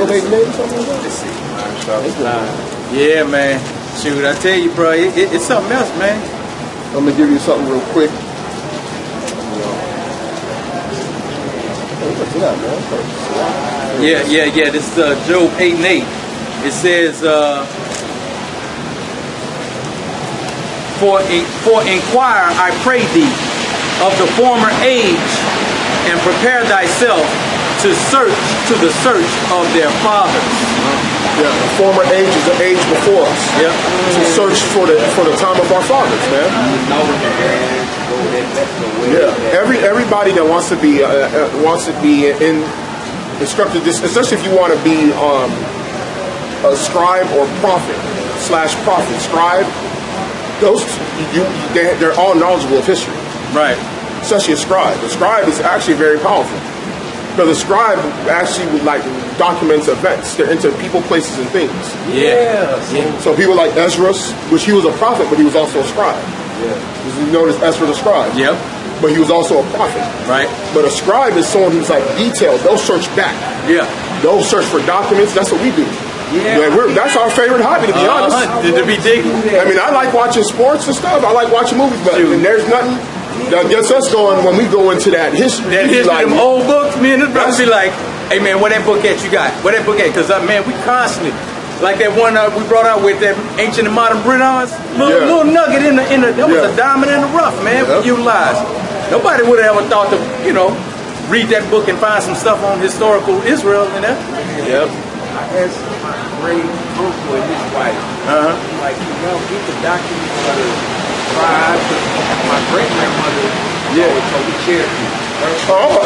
Job 8 and 8 or something like that? Let's see. Yeah, man. Shoot, I tell you, bro, it's something else, man. I'm going to give you something real quick. Yeah. This is Job 8 and 8. It says, For inquire, I pray thee, of the former age, and prepare thyself to the search of their fathers. Yeah, the former age is the age before us. Yep. To search for the time of our fathers, man. Yeah. Everybody that wants to be in instructed this, especially if you want to be a scribe or prophet /prophet. Scribe, they're all knowledgeable of history. Right. Especially a scribe. A scribe is actually very powerful. Because a scribe actually documents events. They're into people, places, and things. Yeah. So people like Ezra, which he was a prophet, but he was also a scribe. Yeah. He's known as Ezra the scribe. Yep. But he was also a prophet. Right. But a scribe is someone who's detailed. They'll search back. Yeah. They'll search for documents. That's what we do. Yeah. That's our favorite hobby, to be honest. To be digging. I mean, I like watching sports and stuff. I like watching movies, but there's nothing that gets us going when we go into that history. That history, them old books, me and the brothers be like, hey man, where that book at you got? Where that book at? Because man, we constantly, like that one we brought out with that ancient and modern Britons, little nugget in the that was a diamond in the rough, man. We utilized. Nobody would have ever thought to, read that book and find some stuff on historical Israel and that. Yep. I asked my great uncle and his wife, like, get the documents for the tribe. My great grandmother, told me Cherokee.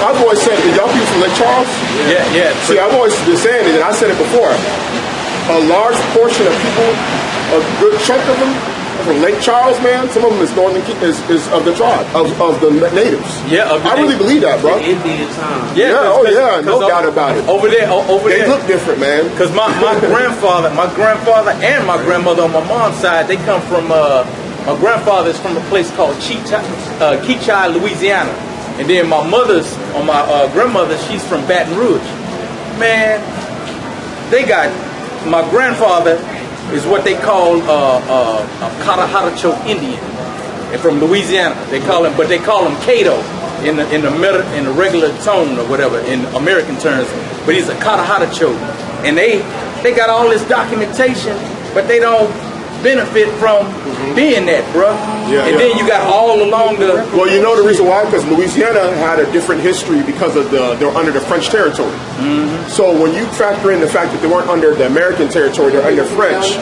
I've always said, y'all people from Lake Charles? Yeah. See, I've always been saying it, and I said it before. A large portion of people, a good chunk of them, from Lake Charles, man, some of them is of the tribe, of the natives. Yeah, I really believe that, bro. The Indian time. Yeah, no doubt about it. Over there. They look different, man. Because my grandfather and my grandmother on my mom's side, they come from, my grandfather is from a place called Keachai, Louisiana. And then my mother's, on my grandmother, she's from Baton Rouge. Man, they got, my grandfather is what they call a Caraharacho Indian. and from Louisiana. They call him Cato in the regular tone or whatever in American terms. But he's a Carahatacho, and they got all this documentation, but they don't benefit from being that, bro. Yeah, and then you got all along the. Well, you know the reason why? Because Louisiana had a different history because of they're under the French territory. So when you factor in the fact that they weren't under the American territory, they're under French,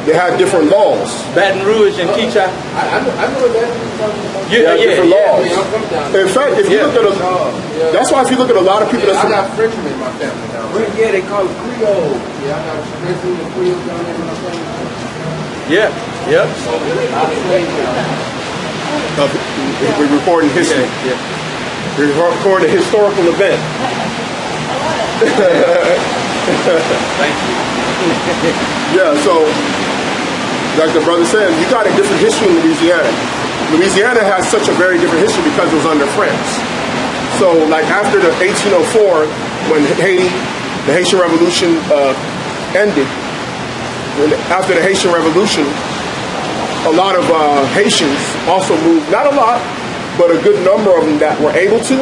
they had different laws. Baton Rouge and Keecha. I know that. Different laws. In fact, if you look at that's why if you look at a lot of people I got Frenchmen in my family now. Yeah, they call it Creole. Yeah, I got Frenchmen and Creole down there in my family. Yeah, yep. We're recording history. Yeah. We're recording a historical event. Thank you. Yeah, so like the brother said, you got a different history in Louisiana. Louisiana has such a very different history because it was under France. So like after the 1804, when the Haitian Revolution ended, after the Haitian Revolution, a lot of Haitians also moved, not a lot, but a good number of them that were able to,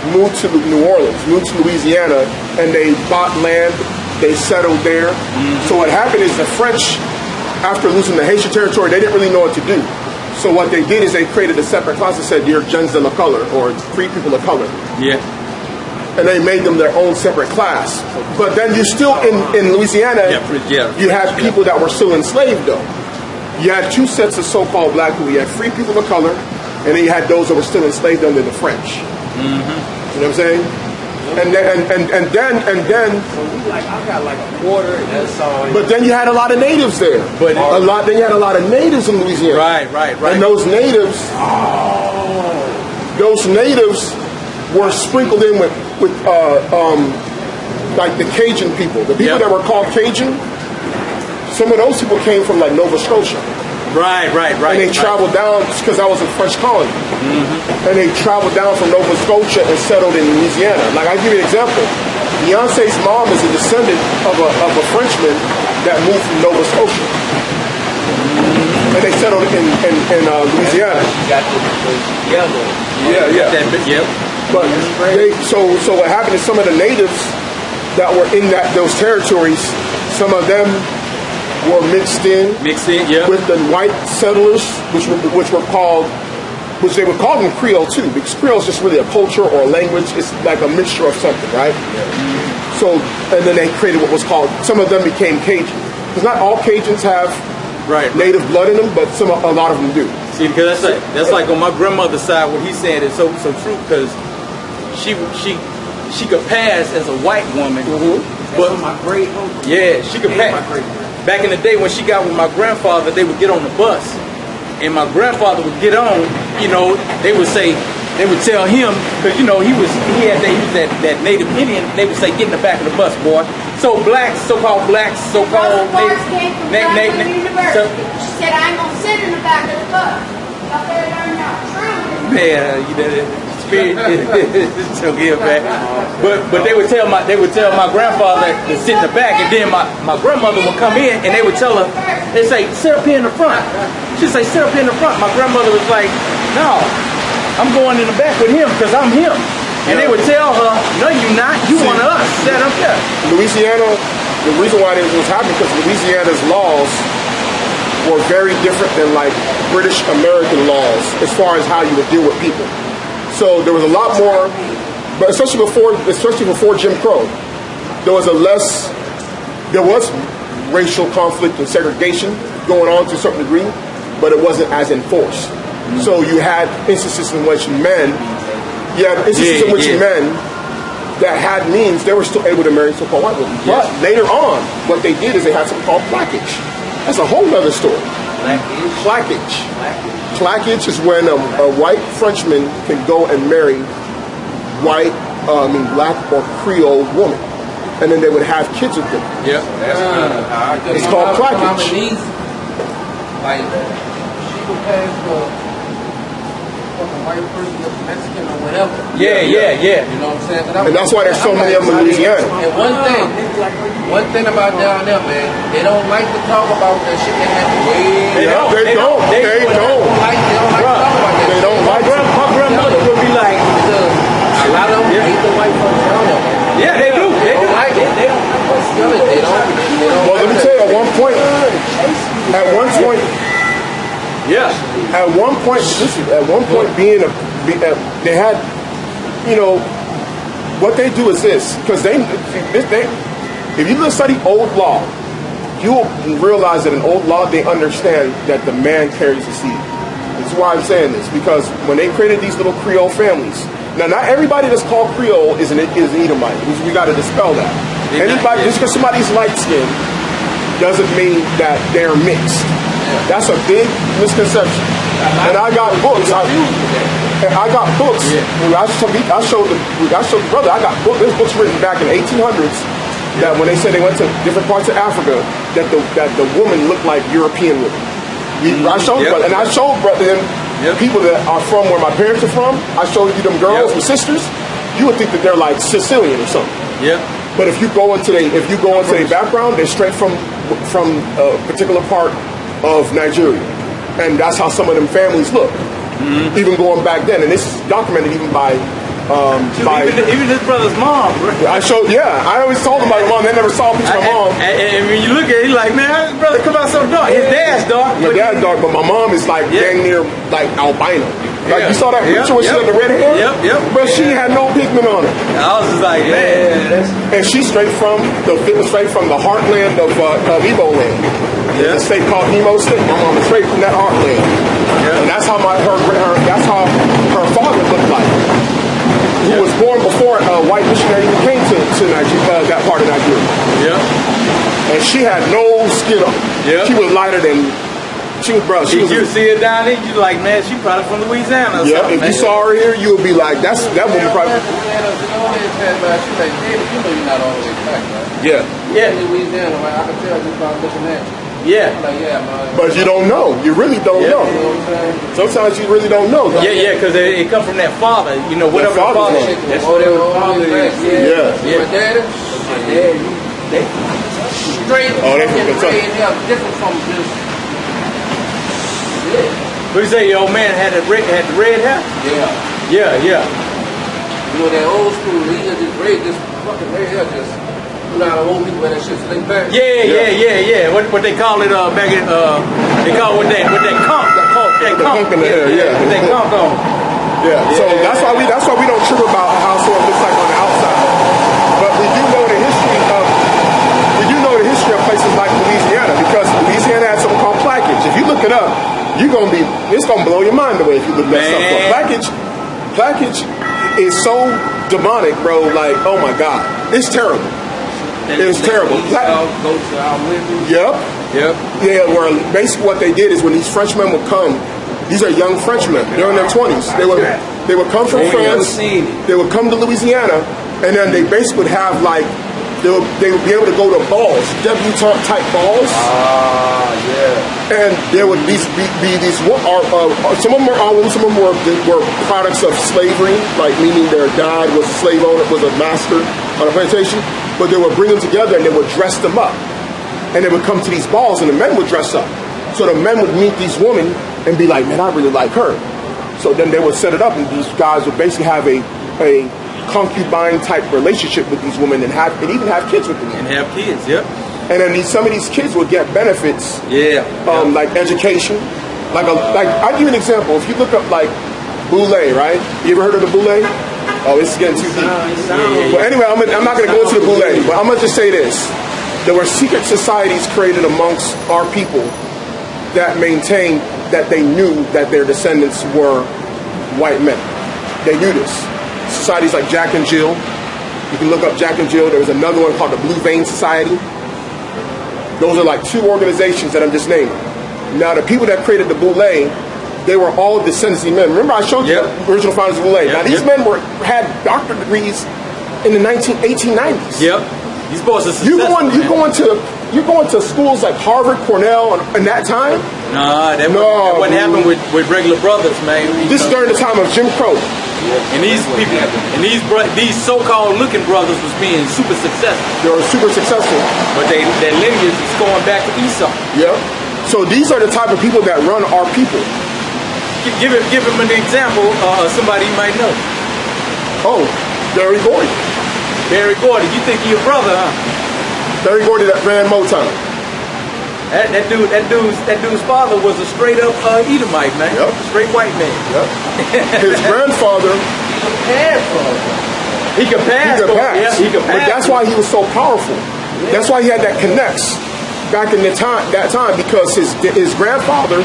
moved to New Orleans, moved to Louisiana, and they bought land, they settled there. So what happened is the French, after losing the Haitian territory, they didn't really know what to do. So what they did is they created a separate class that said, "You're gens de la color," or free people of color. Yeah. And they made them their own separate class. But then you still, in Louisiana, you had people that were still enslaved, though. You had two sets of so-called black people. You had free people of color, and then you had those that were still enslaved under the French. You know what I'm saying? And then So we I got like a quarter, and that's all. but then you had a lot of natives there. Then you had a lot of natives in Louisiana. Right. And those natives were sprinkled in with like the Cajun people. The people that were called Cajun, some of those people came from like Nova Scotia. Right. And they traveled down, because that was a French colony. And they traveled down from Nova Scotia and settled in Louisiana. Like, I'll give you an example. Beyonce's mom is a descendant of a Frenchman that moved from Nova Scotia. And they settled in Louisiana. Got the yellow. Yep. But so what happened is some of the natives that were in those territories, some of them were mixed in with the white settlers, which they would call them Creole too, because Creole is just really a culture or a language. It's like a mixture of something, right? So, and then they created what was called, some of them became Cajun. Because not all Cajuns have native blood in them, but a lot of them do. See, because that's like on my grandmother's side, what he's saying is so true, because she could pass as a white woman, but my great uncle. Yeah, she could pass. Back in the day when she got with my grandfather, they would get on the bus, and my grandfather would get on. They would tell him, because he was that Native Indian. They would say, "Get in the back of the bus, boy." So so-called blacks, so-called Native. She said, "I'm gonna sit in the back of the bus." Up there, learn how true. Yeah, so give back. But they would tell my grandfather to sit in the back, and then my grandmother would come in and they would tell her, they say, "Sit up here in the front." She'd say, "Sit up here in the front." My grandmother was like, "No, I'm going in the back with him because I'm him." And they would tell her, "No, you're not. You one of us. Sit up there." Louisiana, the reason why this was happening because Louisiana's laws were very different than like British American laws as far as how you would deal with people. So there was a lot more, but especially before Jim Crow, there was racial conflict and segregation going on to a certain degree, but it wasn't as enforced. So you had instances in which men that had means, they were still able to marry so-called white women. But later on, what they did is they had something called plaquage. That's a whole other story. Plaquage. Plaquage is when a white Frenchman can go and marry black or Creole woman, and then they would have kids with them. Yeah, it's called plaquage. Like she would pass the fucking white person, Mexican or whatever. Yeah. You know what I'm saying? And that's why there's so many of them in Louisiana. And one thing about down there, man, they don't like to talk about that shit that happened way. They don't. Like don't like to talk about that. They don't like to. My grandmother would be like, A lot of them hate the white folks. I don't know. yeah, they do. They do. Like it. They don't. They don't. Well, let me tell you, at one point, Yeah. they had, you know, what they do is this, because if you study old law, you will realize that in old law they understand that the man carries the seed. This is why I'm saying this, because when they created these little Creole families, now not everybody that's called Creole is an Edomite. We got to dispel that. Anybody, just because somebody's light skinned doesn't mean that they're mixed. That's a big misconception. And I got books. I got books. I showed the brother. I got books. There's books written back in the 1800s that when they said they went to different parts of Africa, that the woman looked like European women. I showed brother, and I showed brother them people that are from where my parents are from. I showed you them girls and sisters. You would think that they're like Sicilian or something. Yeah. But if you go into their background, they're straight from a particular part of Nigeria, and that's how some of them families look. Even going back then, and this is documented even by even his brother's mom. I always told them about my mom. They never saw a picture of my mom. And when you look at it, he's like, man, his brother come out so dark. His dad's dark. My dad's dark, but my mom is like dang near like albino. Like you saw that picture when she had the red hair? Yep. But she had no pigment on her. I was just like, man. And she's straight from the heartland of Igbo land. There's a state called Imo State. My mom is straight from that heartland. And that's how her father looked like. Who was born before a white missionary even came to Nigeria, that part of Nigeria. Yeah. And she had no skin on. Yeah. She was lighter than she was, bro. Did you see her down there? You like, man, she probably from Louisiana. Yeah. If you saw her here, you would be like, that woman probably. Yeah. Yeah. Louisiana, I can tell just by looking at you. Yeah. But you don't know. You really don't know. Sometimes you really don't know. Yeah, because it comes from that father. You know, whatever the father is. That's whatever the father is. Yeah. My daddy, they straight different from this. What you say, your old man had the red hair? Yeah. You know that old school, he just this fucking red hair just. You know how old people wear that shit slick back? Yeah. What they call it back in they call it with that conch. That conch in the hair, with that conch on. Yeah. So that's why we don't trip about how someone looks like on the outside. But we do know the history of places like Louisiana, because Louisiana has something called plaquage. If you look it up, it's gonna blow your mind away if you look that stuff up. Plaquage is so demonic, bro. Like, oh my God, it's terrible. It was terrible. Yep. Yeah, where basically what they did is when these Frenchmen would come, these are young Frenchmen, they're in their 20s. They would come from France, they would come to Louisiana, and then they basically would have like, they would be able to go to balls, debutante type balls. And there would be these, some of them were products of slavery, like meaning their dad was a slave owner, was a master on a plantation. But they would bring them together and they would dress them up. And they would come to these balls and the men would dress up. So the men would meet these women and be like, man, I really like her. So then they would set it up and these guys would basically have a concubine type relationship with these women and even have kids with them. And have kids, yep. And then some of these kids would get benefits. Like education. I'll give you an example. If you look up like Boule, right? You ever heard of the Boule? Oh, this is getting too deep. But anyway, I'm not going to go into the Boule, but I'm going to just say this. There were secret societies created amongst our people that maintained that they knew that their descendants were white men. They knew this. Societies like Jack and Jill. You can look up Jack and Jill. There was another one called the Blue Vein Society. Those are like two organizations that I'm just naming. Now, the people that created the Boule, they were all descendancy men. Remember, I showed you the original founders of Boule. Now, these men had doctorate degrees in the 1890s. Yep. These boys are you going to schools like Harvard, Cornell, in that time? That wouldn't happen with regular brothers, man. This is during the time of Jim Crow. And these people, and these so-called looking brothers was being super successful. They were super successful. But their lineage is going back to Esau. Yep. So these are the type of people that run our people. Give him an example of somebody you might know. Oh, Barry Gordy. Barry Gordy. You think he a brother, huh? Barry Gordy that ran Motown. That dude's father was a straight up Edomite, man. Yep. Straight white man. Yep. His grandfather. He could pass. Yeah, he could pass. But that's why he was so powerful. Yeah. That's why he had that connects back in that time because his grandfather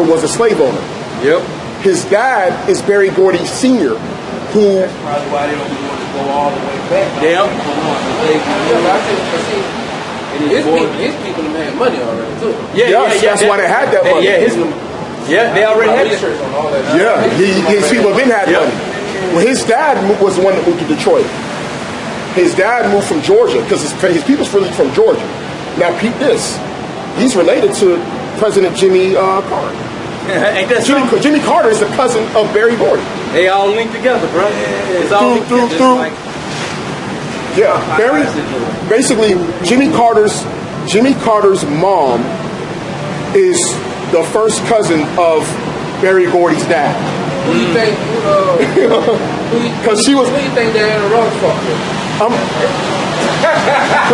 was a slave owner. Yep. His dad is Barry Gordy Sr., who. That's probably why they don't want to go all the way back. Yeah. His people had money already too. That's why they had that money. They already had research on all that. Yeah, his people didn't have money. Well, his dad was the one that moved to Detroit. His dad moved from Georgia because his people's really from Georgia. Now, peep this. He's related to President Jimmy Carter. Ain't that Jimmy Carter is the cousin of Barry Gordy. They all linked together, bro. It's all linked together. Barry. Basically, Jimmy Carter's mom is the first cousin of Barry Gordy's dad. Who do you think? Because she was. Who do you think Diana Ross fucked with? Come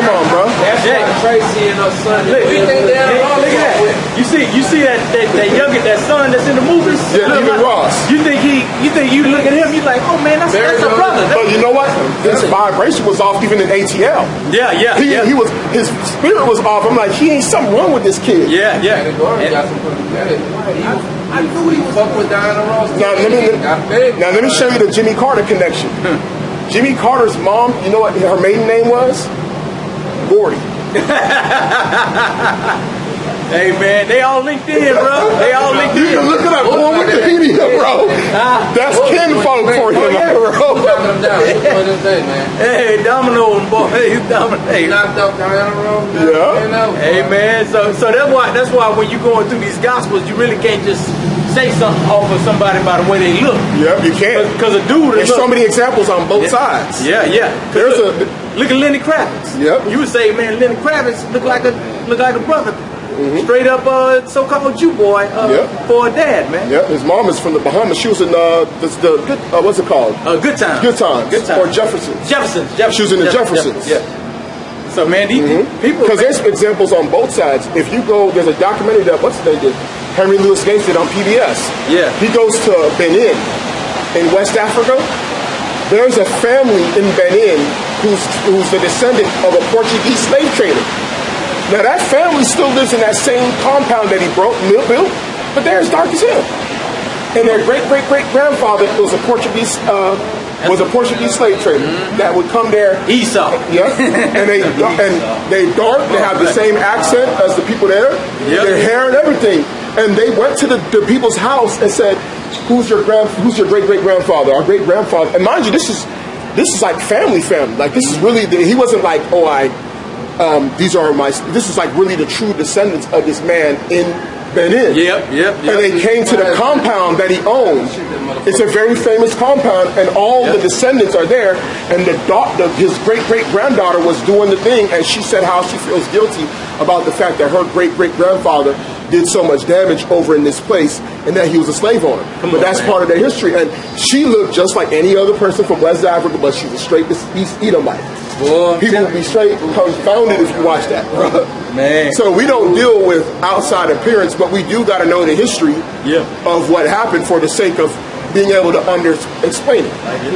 on, bro. That's why Tracy and her son. Who do you think Diana Ross Look at fucked with? that. You see that son that's in the movies? Yeah, David Ross. You think you look at him, you like, oh man, that's a brother. But you know what? His vibration was off even in ATL. Yeah. He was, his spirit was off. I'm like, he ain't something wrong with this kid. Yeah. I knew he was fucking with Diana Ross. Now let me show you the Jimmy Carter connection. Jimmy Carter's mom, you know what her maiden name was? Gordy. Hey man, they all linked in, bro. They all linked in. You can look it up on Wikipedia, bro. That's kinfolk for him, bro. Knocking him down. What is that, man? Hey, Domino, boy, he's dominating. Knocked out Diana Ross. Yeah. Hey man, so that's why when you going through these gospels, you really can't just say something off of somebody by the way they look. Yep, you can't. Because a dude. There's so many examples on both sides. Yeah. There's look at Lenny Kravitz. Yep. You would say, man, Lenny Kravitz look like a brother. Mm-hmm. Straight up, so-called Jew boy for a dad, man. Yep, his mom is from the Bahamas. She was in what's it called? Good Times. Good Times. Or Jefferson. Jefferson. She was in the Jeffersons. Yeah. So man, these people. Because there's examples on both sides. If you go, there's a documentary that Henry Louis Gates did on PBS. Yeah. He goes to Benin in West Africa. There's a family in Benin who's the descendant of a Portuguese slave trader. Now that family still lives in that same compound that he built, but they're as dark as him. And their great-great-great-grandfather was a Portuguese slave trader that would come there. Esau. Yeah, and they dark. They have the same accent as the people there. Yep. Their hair and everything. And they went to the people's house and said, "Who's your great-great-grandfather? Our great-grandfather." And mind you, this is like family. Like this is really. He wasn't like, this is like really the true descendants of this man in Benin. Yep. And they came to the compound that he owned. It's a very famous compound, and all the descendants are there. And his great-great-granddaughter was doing the thing, and she said how she feels guilty about the fact that her great-great-grandfather did so much damage over in this place, and that he was a slave owner. But that's part of their history. And she looked just like any other person from West Africa, but she's a straight East Edomite. Boy, people will be straight confounded if you watch that, bro. Man. So we don't deal with outside appearance, but we do got to know the history of what happened for the sake of being able to explain it. Like he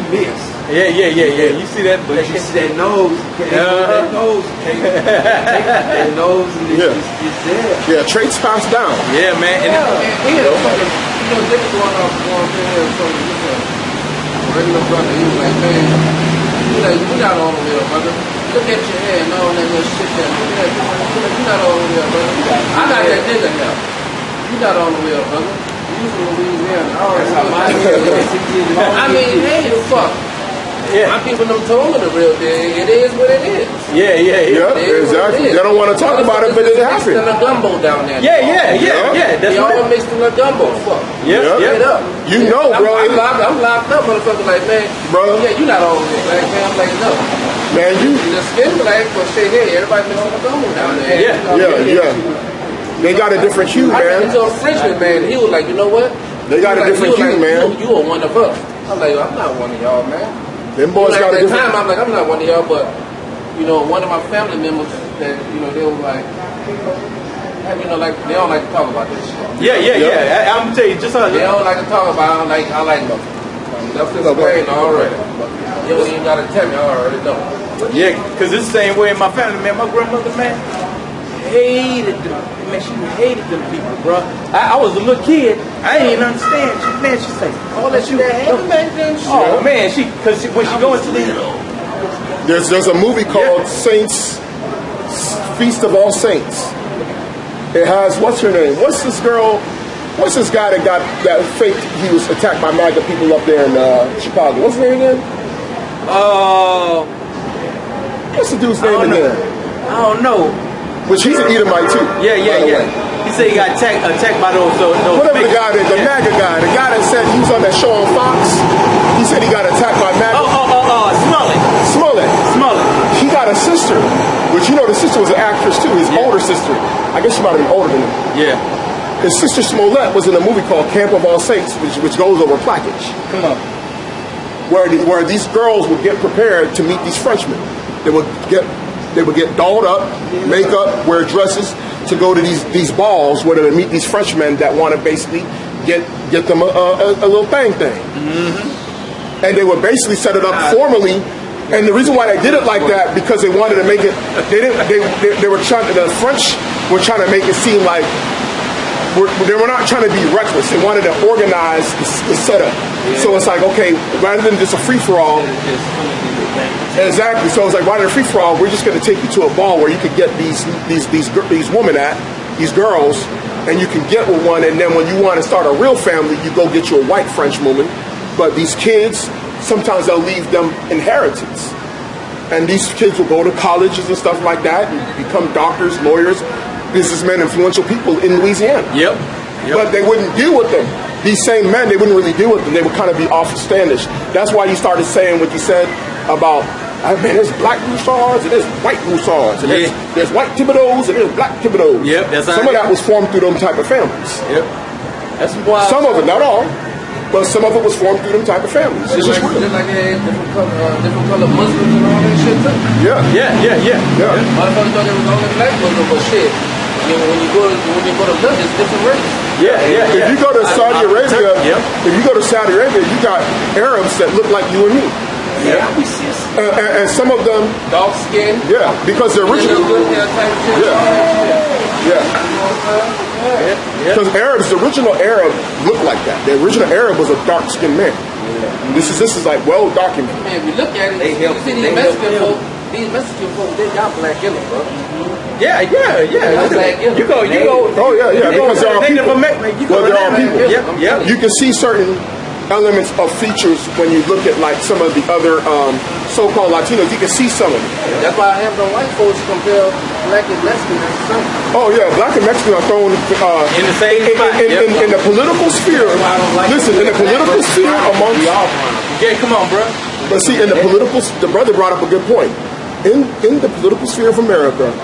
missed. Yeah. You see that? But you see that nose. That nose. That nose is there. Yeah, traits passed down. Yeah, man. They going off there from regular brother. He was like, man, you're not all the way up, brother. Look at your hair and all that little shit there. Look at that. You're not all the way up, brother. I got that nigga now. You're not all the way up, brother. You from Louisiana. That's how my hair is. I mean, hey, the fuck. Yeah. My people don't told me the real thing. It is what it is. Yeah. Exactly. They don't want to talk about it, but it happened. Mixed in a gumbo down there. Yeah. That's all mixed in a gumbo. Fuck. Yeah. Up. You know, bro. I'm locked up, motherfucker. Like, man, bro. Yeah, you not all of it. Like, man, I'm like, no. Man, you the skin black, but say, hey, everybody mixing a gumbo down there. Yeah. They got a different hue, I ran man. into a Frenchman, man. He was like, you know what? They got a different hue, man. You are one of us. I'm like, I'm not one of y'all, man. Them boys got a at that different. time, I'm like, I'm not one of y'all, but one of my family members that they were like, like they don't like to talk about this shit. Yeah. I'm gonna tell you just how they don't like to talk about. I like that's just brain already. You don't even gotta tell me. I already know. Yeah, because it's the same way in my family, man. My grandmother, man, hated them. Man, she hated them people, bro. I was a little kid. I didn't understand. She say, all that you hated, man. Oh man, because when she go into the There's a movie called Saints, Feast of All Saints. It has, what's her name? What's this guy that faked he was attacked by MAGA people up there in Chicago? What's his name again? What's the dude's name again? I don't know. Which he's an Edomite too. Yeah. He said he got attacked by those whatever the guy that, the MAGA guy, the guy that said he was on that show on Fox, he said he got attacked by MAGA. Smollett. He got a sister, which the sister was an actress too, his older sister. I guess she might have been older than him. Yeah. His sister Smollett was in a movie called Camp of All Saints, which goes over plaquage. Come on. Where these girls would get prepared to meet these Frenchmen. They would get dolled up, makeup, wear dresses to go to these balls where they would meet these Frenchmen that want to basically get them a little thing. Mm-hmm. And they would basically set it up formally. And the reason why they did it like that, because they wanted to make it. They were trying. The French were trying to make it seem like they were not trying to be reckless. They wanted to organize the setup. Yeah. So it's like, okay, rather than just a free for all. Exactly. So it's like, rather than free for all, we're just going to take you to a ball where you could get these women these girls, and you can get with one. And then when you want to start a real family, you go get you a white French woman. But these kids, sometimes they'll leave them inheritance. And these kids will go to colleges and stuff like that and become doctors, lawyers, businessmen, influential people in Louisiana. Yep. But they wouldn't deal with them. These same men, they wouldn't really deal with them. They would kind of be offstandish. That's why you started saying what you said about, there's black Broussards and there's white Broussards. And there's white Thibodeaux and there's black Thibodeaux. Yep. Some of that was formed through them type of families. Yep. That's why. Some of it, not all. But some of it was formed through them type of families. Just like they had different color Muslims and all that shit too. Yeah. Motherfuckers thought they was only black Muslims, but shit. When you go to look, it's different races. Yeah. If you go to Saudi Arabia, you got Arabs that look like you and me. Yeah, we see. And some of them dark skin. Yeah, because the original. Because Arabs, the original Arab looked like that. The original Arab was a dark-skinned man. Yeah. This is like well documented. Man, if you look at it, you see these Mexican folks, they got black in them, bro. Yeah. You go. Oh yeah. Because there are people. There are people. Yeah. You can see certain elements of features when you look at like some of the other so-called Latinos. You can see some of them. That's why I have no white folks compare black and Mexican as the same. Oh yeah, black and Mexican are thrown in the same spot. In the political sphere. Listen, in the political sphere amongst y'all. Yeah, come on, bro. But see, in the political, the brother brought up a good point. In the political sphere of America,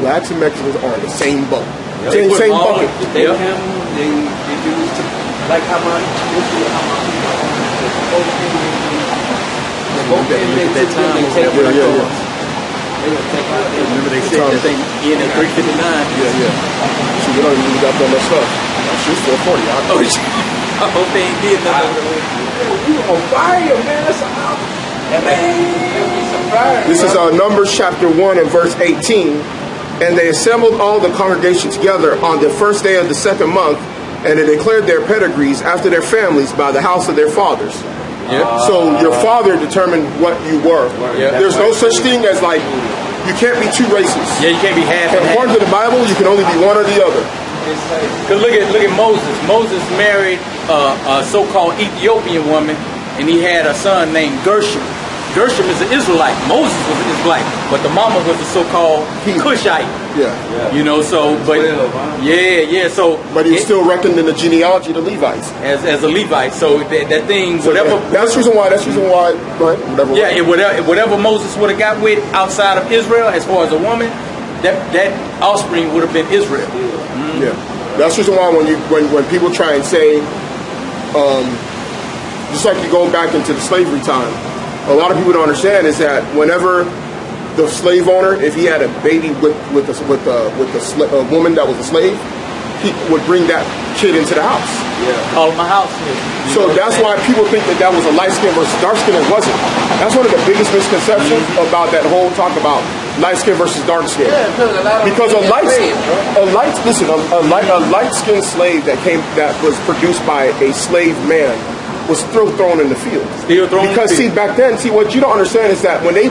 blacks and Mexicans are in the same boat. Same bucket. They do like how much Remember they said that thing in at 359. Yeah. So we don't even got that much stuff. She's 440. I hope they ain't did nothing. You on fire, man. That's This is Numbers chapter 1 and verse 18. And they assembled all the congregation together on the first day of the second month, and they declared their pedigrees after their families by the house of their fathers. So your father determined what you were. There's no such thing as like, you can't be two races. Yeah, you can't be half and half. According to the Bible, you can only be one or the other. Because look at Moses. Moses married a so-called Ethiopian woman, and he had a son named Gershom. Gershom is an Israelite. Moses was an Israelite, but the mama was a so-called Cushite. Yeah. You know, so, but, so. But he's still reckoned in the genealogy of the Levites. As a Levite. So that thing, whatever. That's the reason why, Go ahead, whatever. Yeah, whatever Moses would have got with outside of Israel, as far as a woman, that offspring would have been Israel. Yeah, that's the reason why when people try and say, just like you go back into the slavery time, a lot of people don't understand is that whenever the slave owner, if he had a baby with a woman that was a slave, he would bring that kid into the house. Yeah, call my house here. So that's why people think that was a light skin versus dark skin. It wasn't. That's one of the biggest misconceptions about that whole talk about light skin versus dark skin. Yeah, because a light skinned slave that was produced by a slave man was still thrown in the field. Because see, back then, what you don't understand is that when they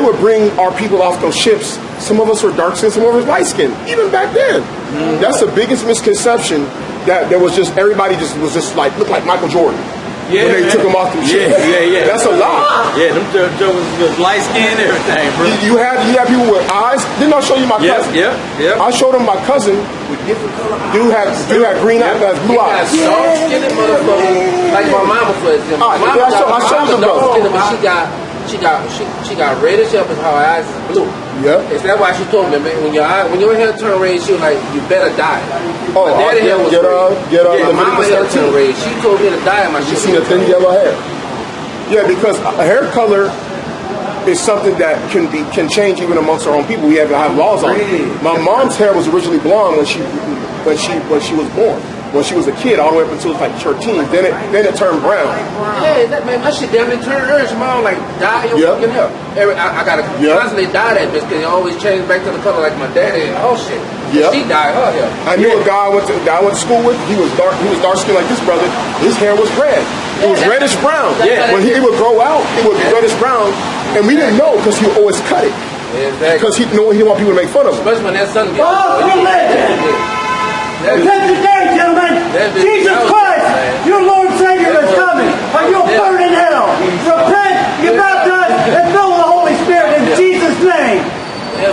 would bring our people off those ships, some of us were dark skinned, some of us were light skinned. Even back then, that's the biggest misconception. That there was just everybody was just like looked like Michael Jordan when they took him off the ship. Yeah. That's a lie. Yeah, them was light skin and everything, bro. You had people with eyes. Didn't I show you my cousin? Yeah. I showed him my cousin with different color eyes. Dude had green eyes, has blue eyes. Dark-skinned motherfucker, like my mama, for example. I showed him dark-skinned, but she got reddish up and her eyes is blue. Yeah. Is that why she told me, man? When your hair turned red, she was like, "You better die." Oh, my daddy hair was get mama hair turned red. She told me to die. My you seen a thin yellow hair? Yeah, because a hair color is something that can change even amongst our own people. We have to have laws on it. My mom's hair was originally blonde when she was born. When she was a kid, all the way up until like 13, then it turned brown. Yeah, that shit damn near turned orange. Mom, like, dye your fucking hair. I gotta constantly dye that bitch because it always changed back to the color like my daddy. Oh shit. Yeah. She dyed her hair. I knew a guy I went to school with. He was dark skinned like this brother. His hair was red. It was reddish brown. Yeah. When he would grow out, it would be reddish brown, and we didn't know because he would always cut it. Exactly. Because he didn't want people to make fun of him. Especially when that sun gets. Repent today, gentlemen. Jesus Christ, your Lord and Savior is coming, or you'll burn in hell. Repent, get baptized, and fill with the Holy Spirit in Jesus' name.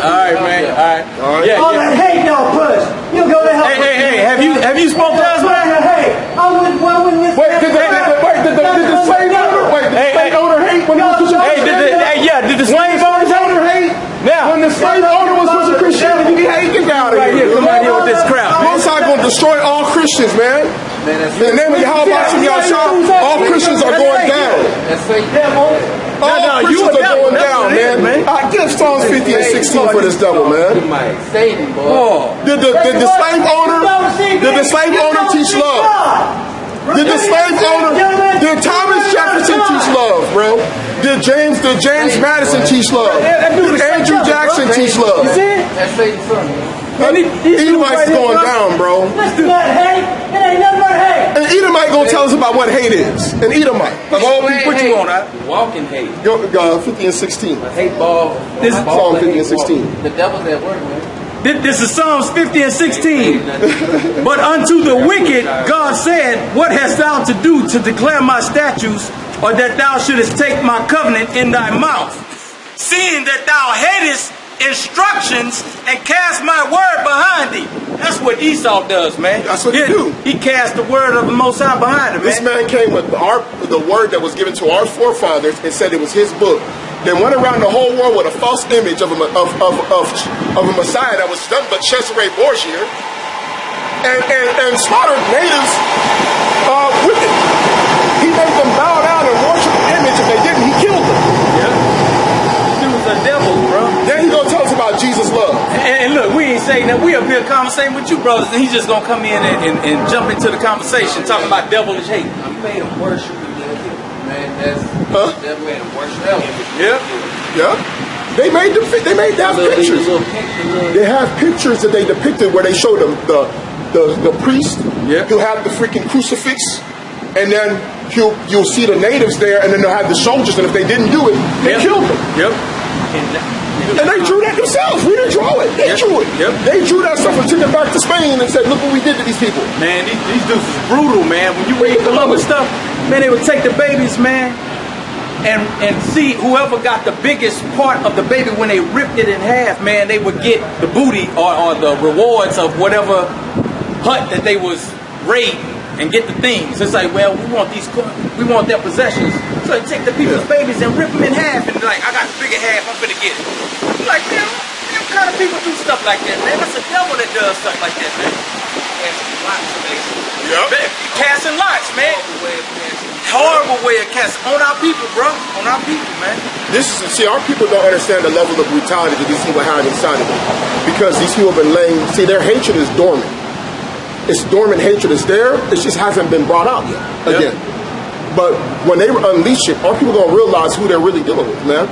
All right, man. All right. Yeah, all that hate now, push. You'll go to hell. Hey. Have you spoke to us, man? Hey, I wouldn't listen. Wait, did the slave owner hate when he was did the slave owner hate? Now, when the slave owner was pushing Christianity, you get out of here. Come out here with this crap. Most I'm going to destroy all Christians, man. In the name of Yahawashi, all Christians are going down. All Christians are going down, man. I give Psalms 50 and 16 for this devil, man. Satan, boy. Did the slave owner teach love? Did Thomas Jefferson teach love, bro? Did James Madison teach love? Did Andrew Jackson teach love? That's Satan's son. Edomite's going down, bro. Listen, that hate, it ain't nothing but hate. And Edomite gonna tell us about what hate is. An Edomite. Of all people, what you want, walking hate. 50 and 16. Hate ball. This is Psalm 50 and 16. The devil's at work, man. This is Psalms 50 and 16. But unto the wicked, God said, what hast thou to do to declare my statutes, or that thou shouldest take my covenant in thy mouth? Seeing that thou hatest instructions and cast my word behind thee. That's what Esau does, man. That's what he do. He cast the word of the Most High behind him, man. This man came with the word that was given to our forefathers and said it was his book. Then went around the whole world with a false image of a Messiah that was nothing but Cesare Borgia, and slaughtered natives with it. He made them bow down and worship the image. If they didn't, he killed them. He was a devil, bro. Then he gonna tell us about Jesus' love. And look, we ain't saying that. We up here conversating with you, brothers, and he's just gonna come in and jump into the conversation talking about devilish hate. You made him worship. Man, that's that made him worship. Yeah. They made that pictures. They have pictures that they depicted where they showed them the priest who have the freaking crucifix, and then you'll see the natives there, and then they'll have the soldiers, and if they didn't do it, they killed them. And they drew that themselves. We didn't draw it. They drew it. They drew that stuff and took it back to Spain and said, look what we did to these people. Man, these dudes is brutal, man. When you read the other stuff, man, they would take the babies, man, and see whoever got the biggest part of the baby when they ripped it in half, man, they would get the booty or the rewards of whatever hut that they was raiding and get the things. It's like, well, we want their possessions. So they take the people's babies and rip them in half and like, I got the bigger half, I'm finna get it. I'm like, damn, Them kind of people do stuff like that, man. That's the devil that does stuff like that, man. Yep. Casting lots, man. Horrible way of casting on our people, bro. On our people, man. Our people don't understand the level of brutality that these people have inside of them. Because these people have been laying, their hatred is dormant. It's dormant hatred. It's there. It just hasn't been brought out yet. Again. But when they unleash it, our people going to realize who they're really dealing with, man.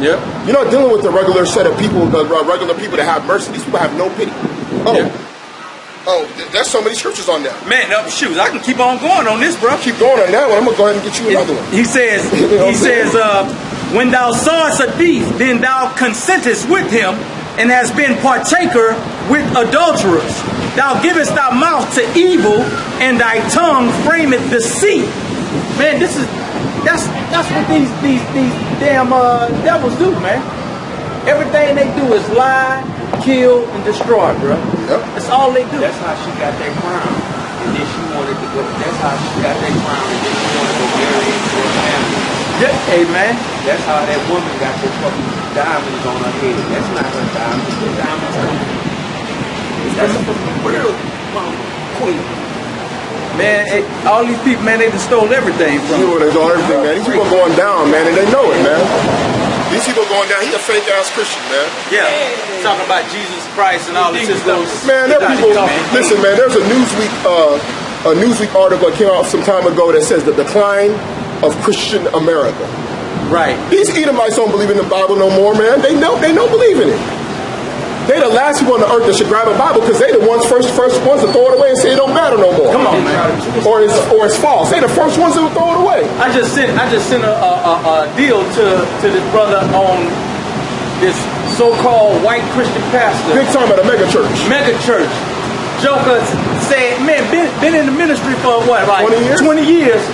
Yeah. You're not dealing with the regular set of people, the regular people that have mercy. These people have no pity. There's so many scriptures on that. Man, shoes, I can keep on going on this, bro. Keep going on that one. I'm going to go ahead and get you another one. He says, when thou sawest a thief, then thou consentest with him, and hast been partaker with adulterers. Thou givest thy mouth to evil, and thy tongue frameth deceit. Man, that's what these damn devils do, man. Everything they do is lie, kill, and destroy, bro. Yep. That's all they do. That's how she got that crown. And then she wanted to go. That's how she got that crown. And then she wanted to go marry into her family. Yeah, hey, man. That's how that woman got the fucking diamonds on her head. That's not her diamonds. The diamonds on her. That's a real queen. Man, all these people, man, they just stole everything from These people, they stole everything, man. These people are going down, man, and they know it, man. These people are going down. He's a fake ass Christian, man. Yeah, talking about Jesus Christ and all this stuff. Man, there are people. Listen, man. There's a Newsweek article that came out some time ago that says the decline of Christian America. Right. These Edomites don't believe in the Bible no more, man. They don't believe in it. They the last people on the earth that should grab a Bible because they the first ones to throw it away and say it don't matter no more. Come on, man. Or it's false. They the first ones that would throw it away. I just sent a deal to this brother on this so-called white Christian pastor. Big time at a mega church. Mega church. Joker said, man, been in the ministry for what, like 20 years? 20 years.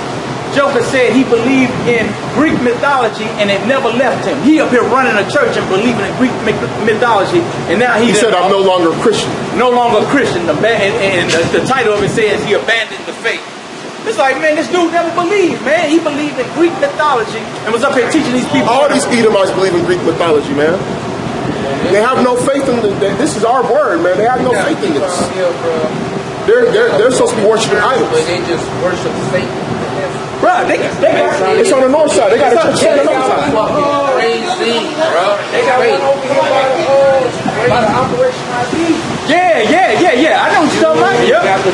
Joker said he believed in Greek mythology and it never left him. He up here running a church and believing in Greek mythology, and now he said, "I'm no longer Christian." No longer Christian. And the title of it says he abandoned the faith. It's like, man, this dude never believed, man. He believed in Greek mythology and was up here teaching these people. All these Edomites believe in Greek mythology, man. They have no faith in this is our word, man. They have no faith in this. They're supposed to be worshiping idols. But they just worship Satan. Bro, they got it's on the north side. They got a church on the north side. Crazy, bro. They got one over here by the Operation ID. Yeah. I know what you're talking about. Yep. Got the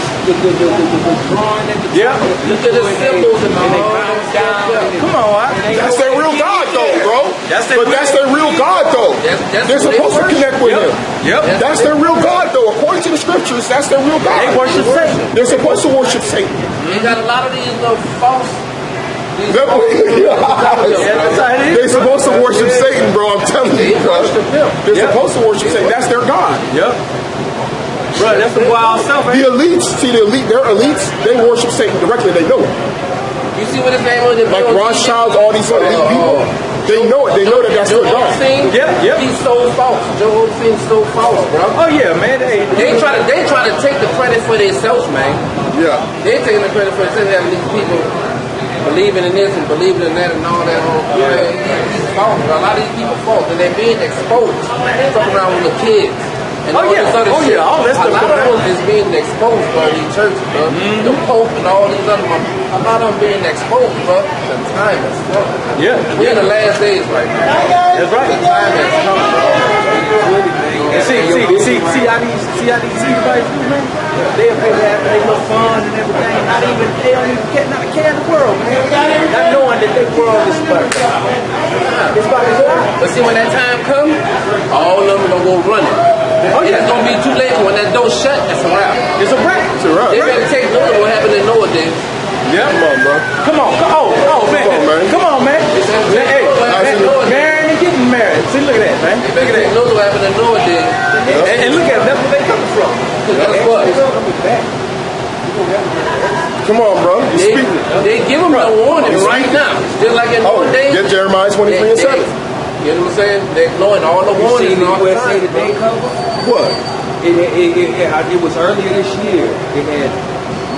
drawing at the Yep. Look at the symbols and and they all bow that down. stuff. Come on, That's their real God, though, bro. That's their real God, though. They're supposed to connect with him. Yep. That's their real God, though. According to the scriptures, that's their real God. They worship Satan. They're supposed to worship Satan. You got a lot of these little false. They're supposed to worship Satan, bro. I'm telling you, bro. They're supposed to worship Satan. That's their God. Yep. Bro, that's the wild stuff, The elites, their elites, they worship Satan directly. They know it. You see what his name on the Like Rothschild, all these elite people, they know it. They know that that's their God. Yep. He's so false. Joe Osteen's so false, bro. Oh yeah, man. They try to take the credit for themselves, man. Yeah. They taking the credit for themselves, having these people believing in this and believing in that and all that. He's false. A lot of these people false, and they're being exposed. Fucking around with the kids. And all this other shit. all that stuff. A lot of them is being exposed by these churches, bro. The Pope and all these other motherfuckers. A lot of them being exposed, bro. The time is coming. Yeah. We're in the last days right now. That's right. The time has come, bro. And see how these Edomites do, man. They up here having their little fun and everything. They don't even care in the world, man. Not knowing that their world is about to go out. But see, when that time comes, all of them gonna go running. And it's gonna be too late. When that door shut, it's a wrap. It's a wrap. It's a wrap. They better take note of what happened in Noah day. Yeah. Come on, bro. Come on, man. Come on, man. Hey, marrying and getting married. See, look at that, man. They better take note of what happened in Noah day. And look at that's where they coming from. That's what. Come on, bro. They give them a warning right now. Just like in Noah day. Get Jeremiah 23 and 7. You know what I'm saying? They're ignoring all the warnings and all the USA Today cover? What? It was earlier this year. It had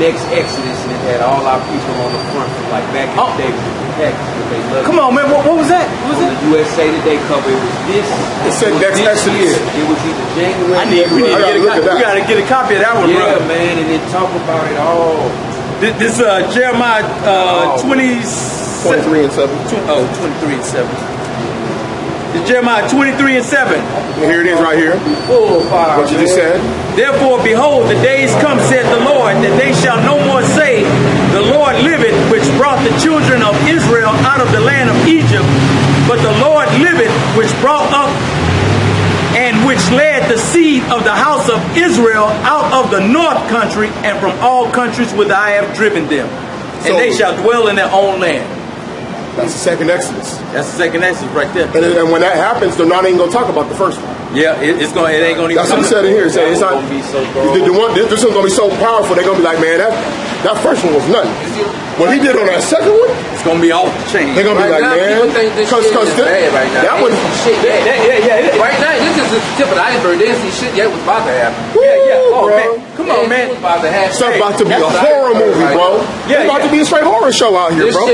Next Exodus, and it had all our people on the front from like back in the day. package that they love. Come on, man. What was that? What was On that? the USA Today cover, it was this. It said next this year. Exodus. It was either January. We gotta get a copy of that one, yeah, bro. man, and it talk about it all. This Jeremiah 23 and 7. 23 and 7. It's Jeremiah 23 and 7. Here it is right here. Full fire, What you just said. Therefore, behold, the days come, said the Lord, that they shall no more say, the Lord liveth, which brought the children of Israel out of the land of Egypt, but the Lord liveth, which brought up and which led the seed of the house of Israel out of the north country and from all countries whither I have driven them. And they shall dwell in their own land. That's the second Exodus. That's the second Exodus right there. And when that happens, they're not even going to talk about the first one. Yeah, it ain't going to even. That's what he said in here. He said it's not. This one's going to be so powerful. They're going to be like, man, that first one was nothing. What he did on that second one, it's going to be off the chain. They're going to be like, man, because right now. That one, yeah. Right now, this is the tip of the iceberg. They didn't see shit yet was about to happen. Oh, bro. man. Come on, man. It's about to happen. It's about to be a horror movie, bro. It's about to be a straight horror show out here, bro.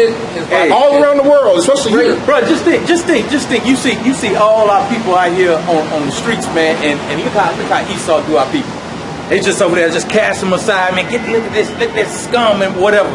All around the world, especially here. Bro, just think. You see all our people out here on the streets, man, and look how Esau do our people. They just over there, just cast them aside, man. Look at this scum and whatever.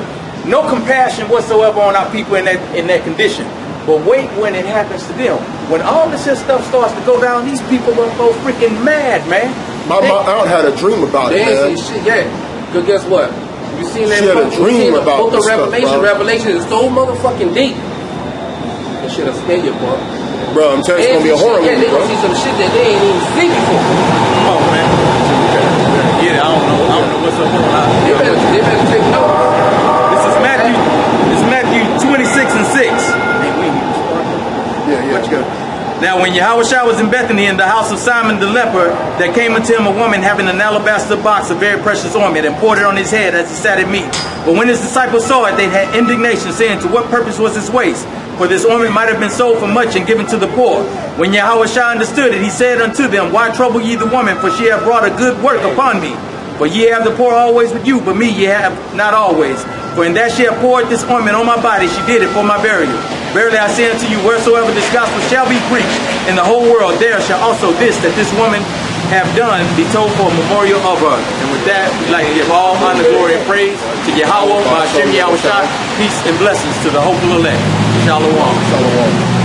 No compassion whatsoever on our people in that condition. But wait when it happens to them. When all this here stuff starts to go down, these people gonna go freaking mad, man. My aunt had a dream about it, man. Shit, yeah. Because guess what? You seen that? She had a dream about book of this Revelation. stuff, bro. Revelation is so motherfucking deep. That shit'll scare you, bro. Bro, I'm telling you, it's gonna be a horror movie, they gonna see some shit that they ain't even seen before. Oh man. Yeah, I don't know what's up. They better take notes. This is Matthew 26 and 6. Yeah. What you got? Now when Yahawashi was in Bethany in the house of Simon the leper, there came unto him a woman having an alabaster box of very precious ointment and poured it on his head as he sat at meat. But when his disciples saw it, they had indignation, saying, to what purpose was this waste? For this ointment might have been sold for much and given to the poor. When Yahawashi understood it, he said unto them, why trouble ye the woman? For she hath brought a good work upon me. For ye have the poor always with you, but me ye have not always. For in that she hath poured this ointment on my body, she did it for my burial. Verily I say unto you, wheresoever this gospel shall be preached in the whole world, there shall also this that this woman have done be told for a memorial of her. And with that, we'd like to give all honor, glory, and praise to Yahweh, Hashem Yahawashi. Peace and blessings to the hopeful elect. Shalom.